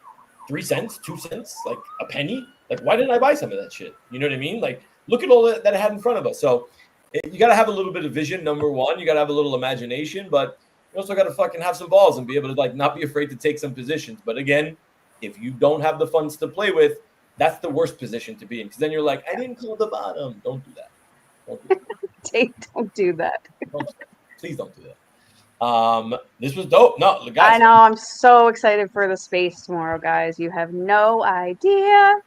3 cents, 2 cents, like a penny. Like, why didn't I buy some of that shit? You know what I mean? Like, look at all that I had in front of us. So you got to have a little bit of vision. Number one, you got to have a little imagination, but you also got to fucking have some balls and be able to like not be afraid to take some positions. But again, if you don't have the funds to play with, that's the worst position to be in. Because then you're like, I didn't call the bottom. Don't do that. Don't do that. Please don't do that. This was dope. No, guys, I know. I'm so excited for the space tomorrow, guys. You have no idea.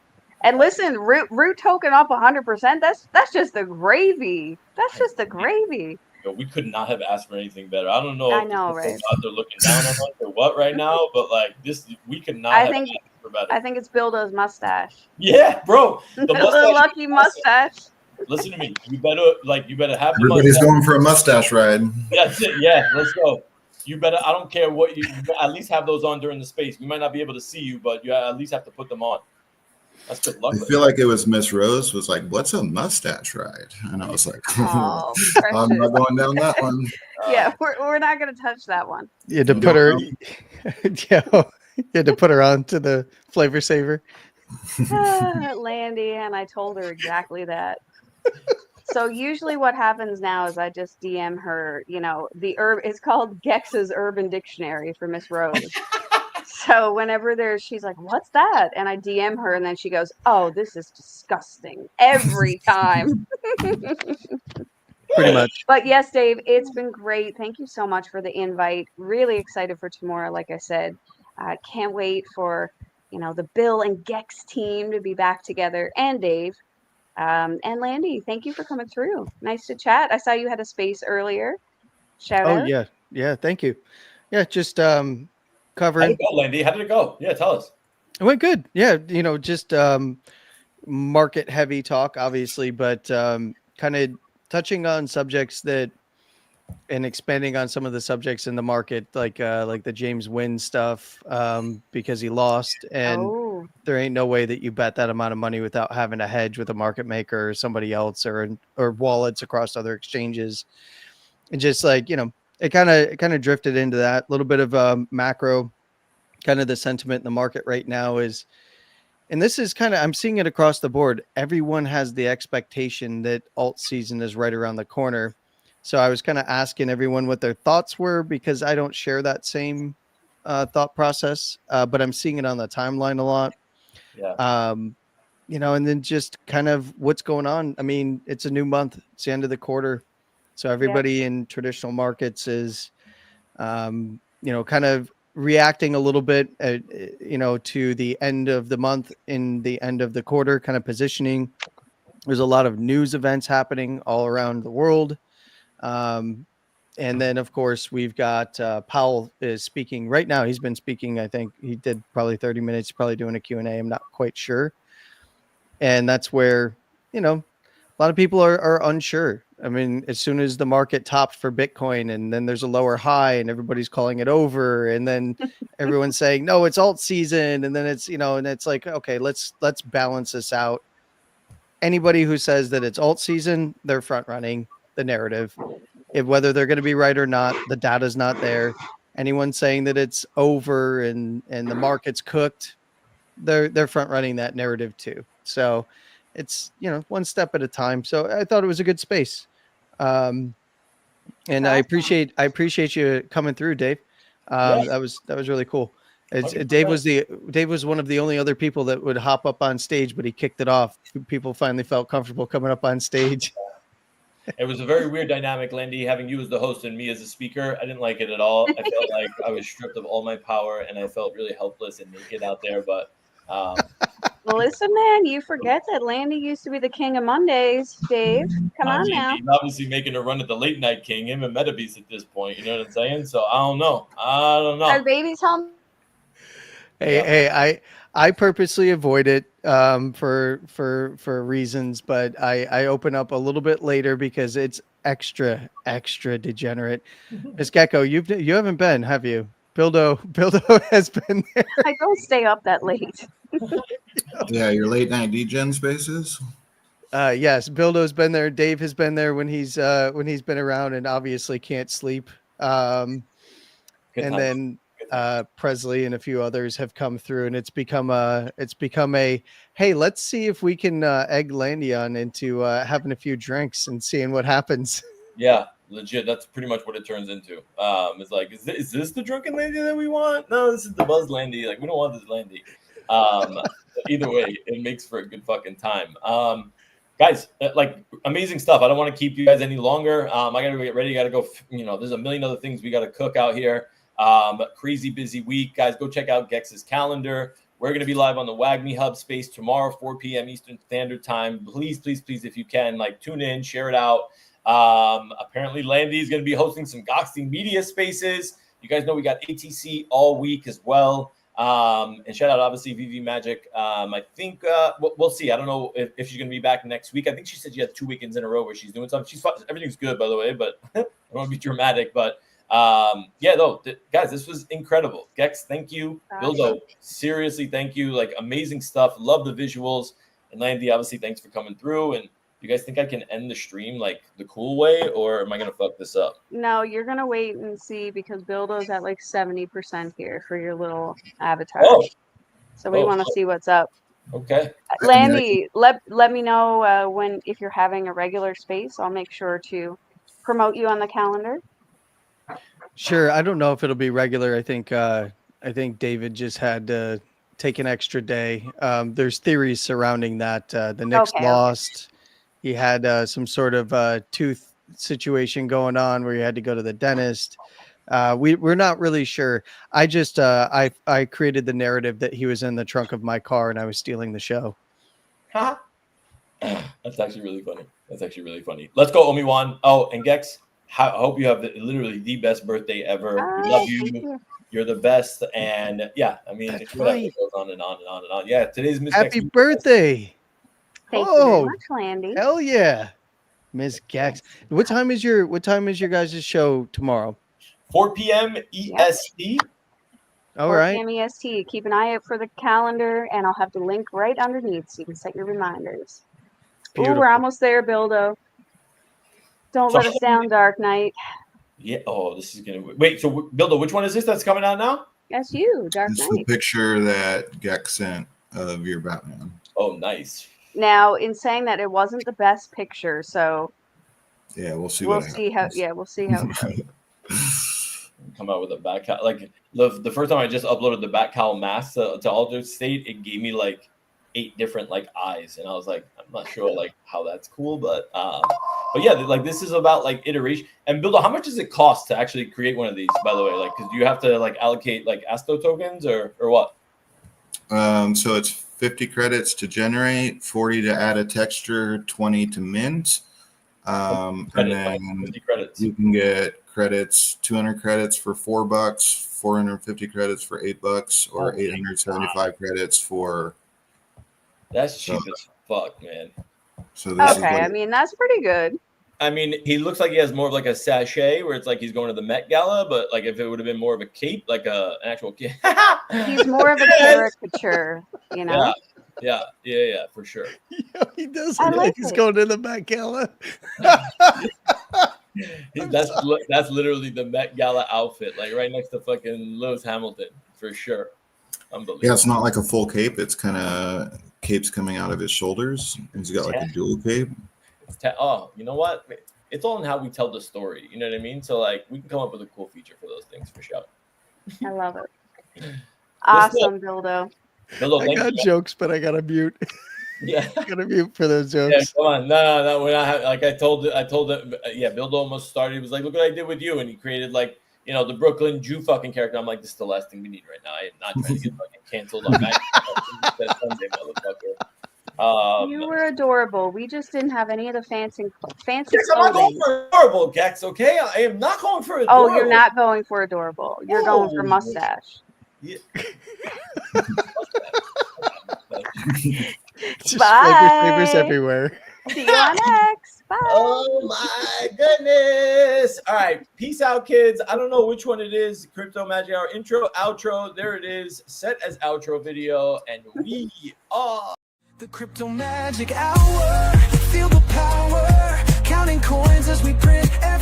And listen, root token up 100%. That's just the gravy. That's just the gravy. We could not have asked for anything better. I don't know. I know, right? They're looking down on us or what right now, but like this, we could not. I think it's Bildo's mustache. Yeah, bro. The lucky mustache. Listen to me. You better have the Everybody's going for a mustache ride. That's it. Yeah, let's go. You better. I don't care what you at least have those on during the space. We might not be able to see you, but you at least have to put them on. That's good luck. I feel like it was Miss Rose was like, "What's a mustache ride?" And I was like, Oh, "I'm not going down that one." Yeah, we're not going to touch that one. You had to put her. Yeah, you had to put her on to the flavor saver. Landy, and I told her exactly that. So usually what happens now is I just DM her, it's called Gex's Urban Dictionary for Miss Rose. So whenever she's like, "What's that?" And I DM her, and then she goes, "Oh, this is disgusting," every time. Pretty much. But yes, Dave, it's been great. Thank you so much for the invite. Really excited for tomorrow, like I said. Can't wait for, the Bill and Gex team to be back together, and Dave. And Landy, thank you for coming through. Nice to chat. I saw you had a space earlier. Shout out. Yeah. Thank you. Yeah, just How did covering. it go, Landy? How did it go? Yeah, tell us. It went good. Yeah, just market heavy talk, obviously, but kind of touching on subjects and expanding on some of the subjects in the market, like the James Wynn stuff, because he lost, and there ain't no way that you bet that amount of money without having a hedge with a market maker or somebody else or wallets across other exchanges. And just like, it kind of drifted into that little bit of macro, kind of the sentiment in the market right now is, and this is I'm seeing it across the board. Everyone has the expectation that alt season is right around the corner. So I was kind of asking everyone what their thoughts were, because I don't share that same thought process, but I'm seeing it on the timeline a lot. Yeah. And then just kind of what's going on. I mean, it's a new month. It's the end of the quarter. So everybody in traditional markets is, kind of reacting a little bit, to the end of the month, in the end of the quarter, kind of positioning. There's a lot of news events happening all around the world. And then, of course, we've got Powell is speaking right now. He's been speaking. I think he did probably 30 minutes, probably doing a Q&A. I'm not quite sure. And that's where, a lot of people are unsure. I mean, as soon as the market topped for Bitcoin, and then there's a lower high and everybody's calling it over, and then everyone's saying, no, it's alt season. And then it's, and it's like, okay, let's balance this out. Anybody who says that it's alt season, they're front running the narrative. Whether they're going to be right or not, the data's not there. Anyone saying that it's over and the market's cooked, they're front running that narrative too. So it's, one step at a time. So I thought it was a good space. And awesome. I appreciate you coming through, Dave. That was really cool. Dave was one of the only other people that would hop up on stage, but he kicked it off. People finally felt comfortable coming up on stage. It was a very weird dynamic, Landy, having you as the host and me as a speaker. I didn't like it at all. I felt like I was stripped of all my power, and I felt really helpless and naked out there. But listen, man, you forget that Landy used to be the king of Mondays, Dave. Come on now. He's obviously making a run at the late night king, him and Metabeast at this point. You know what I'm saying? So I don't know. Our baby's home. Hey, I purposely avoid it for reasons, but I open up a little bit later because it's extra degenerate. Miss Gecko, you haven't been, have you? Bildo has been there. I don't stay up that late. Yeah, your late night degen spaces. Yes, Bildo's been there. Dave has been there when he's been around, and obviously can't sleep. And then Presley and a few others have come through, and it's become a hey, let's see if we can egg Landy on into having a few drinks and seeing what happens. Yeah, legit. That's pretty much what it turns into. It's like, is this the drunken Landy that we want? No, this is the buzz Landy. Like, we don't want this Landy. Either way, it makes for a good fucking time. Guys, like, amazing stuff. I don't want to keep you guys any longer. I gotta get ready. Gotta go. There's a million other things we gotta cook out here. Crazy busy week, guys. Go check out Gex's calendar. We're going to be live on the WAGMI Hub space tomorrow, 4 p.m. Eastern Standard Time. Please, if you can, tune in, share it out. Apparently, Landy is going to be hosting some Goxing Media spaces. You guys know we got ATC all week as well. And shout out, obviously, VeVeMagic. I think we'll see. I don't know if she's going to be back next week. I think she said she had 2 weekends in a row where she's doing something. Everything's good, by the way, but I don't want to be dramatic. But Yeah, no, guys, this was incredible. Gex, thank you. Awesome. Bildo, seriously, thank you. Like, amazing stuff. Love the visuals. And Landy, obviously, thanks for coming through. And you guys think I can end the stream like the cool way, or am I gonna fuck this up? No, you're gonna wait and see because Bildo's at like 70% here for your little avatar. Oh, So we want to see what's up. okay. Landy, let me know when if you're having a regular space. I'll make sure to promote you on the calendar. Sure. I don't know if it'll be regular. I think David just had to take an extra day. There's theories surrounding that. The Knicks lost. He had some sort of tooth situation going on where he had to go to the dentist. We're not really sure. I just I created the narrative that he was in the trunk of my car and I was stealing the show. That's actually really funny. Let's go, Omi-Wan. Oh, and Gex, I hope you have literally the best birthday ever. We love you. You're the best. And yeah, I mean, it goes on and on and on and on. Yeah, today's Miss Happy birthday. Thank you very much, Landy. Hell yeah. Miss Gex. What time is your guys' show tomorrow? 4 p.m. EST. All right. 4 p.m. EST. Keep an eye out for the calendar, and I'll have the link right underneath so you can set your reminders. Ooh, we're almost there, Bildo. Don't let us down, Dark Knight. Yeah. Oh, this is gonna wait. So, Bildo, which one is this that's coming out now? That's you, Dark It's Knight. the picture that Gex sent of your Batman. Oh, nice. Now, in saying that, it wasn't the best picture, so yeah, we'll see. We'll see how. Come out with a bat cowl. Like the first time I just uploaded the bat cowl mask to Altered State, it gave me like 8 different like eyes, and I was like, I'm not sure like how that's cool, but yeah, like this is about like iteration. And Bildo, how much does it cost to actually create one of these? By the way, like, because you have to like allocate like Astro tokens or what? So it's 50 credits to generate, 40 to add a texture, 20 to mint. And then 50 credits. You can get credits, 200 credits for $4, 450 credits for $8, or 875 credits for. That's cheap as fuck, man. So this is I mean, that's pretty good. I mean, he looks like he has more of like a sachet where it's like he's going to the Met Gala, but like if it would have been more of a cape, like an actual cape. He's more of a caricature, you know? Yeah, for sure. Yeah, he does look like he's going to the Met Gala. That's literally the Met Gala outfit, like right next to fucking Lewis Hamilton, for sure. Unbelievable. Yeah, it's not like a full cape. It's kind of capes coming out of his shoulders. He's got like a dual cape. You know what? It's all in how we tell the story. You know what I mean? So like we can come up with a cool feature for those things for sure. I love it. Awesome, Bildo. I got jokes, but I got to mute. Yeah, I got to mute for those jokes. Yeah, come on, no. We're not like I told him. Yeah, Bildo almost started. He was like, "Look what I did with you," and he created like the Brooklyn Jew fucking character. I'm like, this is the last thing we need right now. I am not trying to get fucking canceled on that Sunday, motherfucker. You were adorable. We just didn't have any of the fancy. I'm not going for adorable, Gex. Okay, I am not going for adorable. Oh, you're not going for adorable. You're going for mustache. Yeah. Just flavors everywhere. See you on X. Bye. Oh my goodness. All right. Peace out, kids. I don't know which one it is. Crypto Magic Hour intro, outro. There it is. Set as outro video. And we are the Crypto Magic Hour. Feel the power. Counting coins as we print every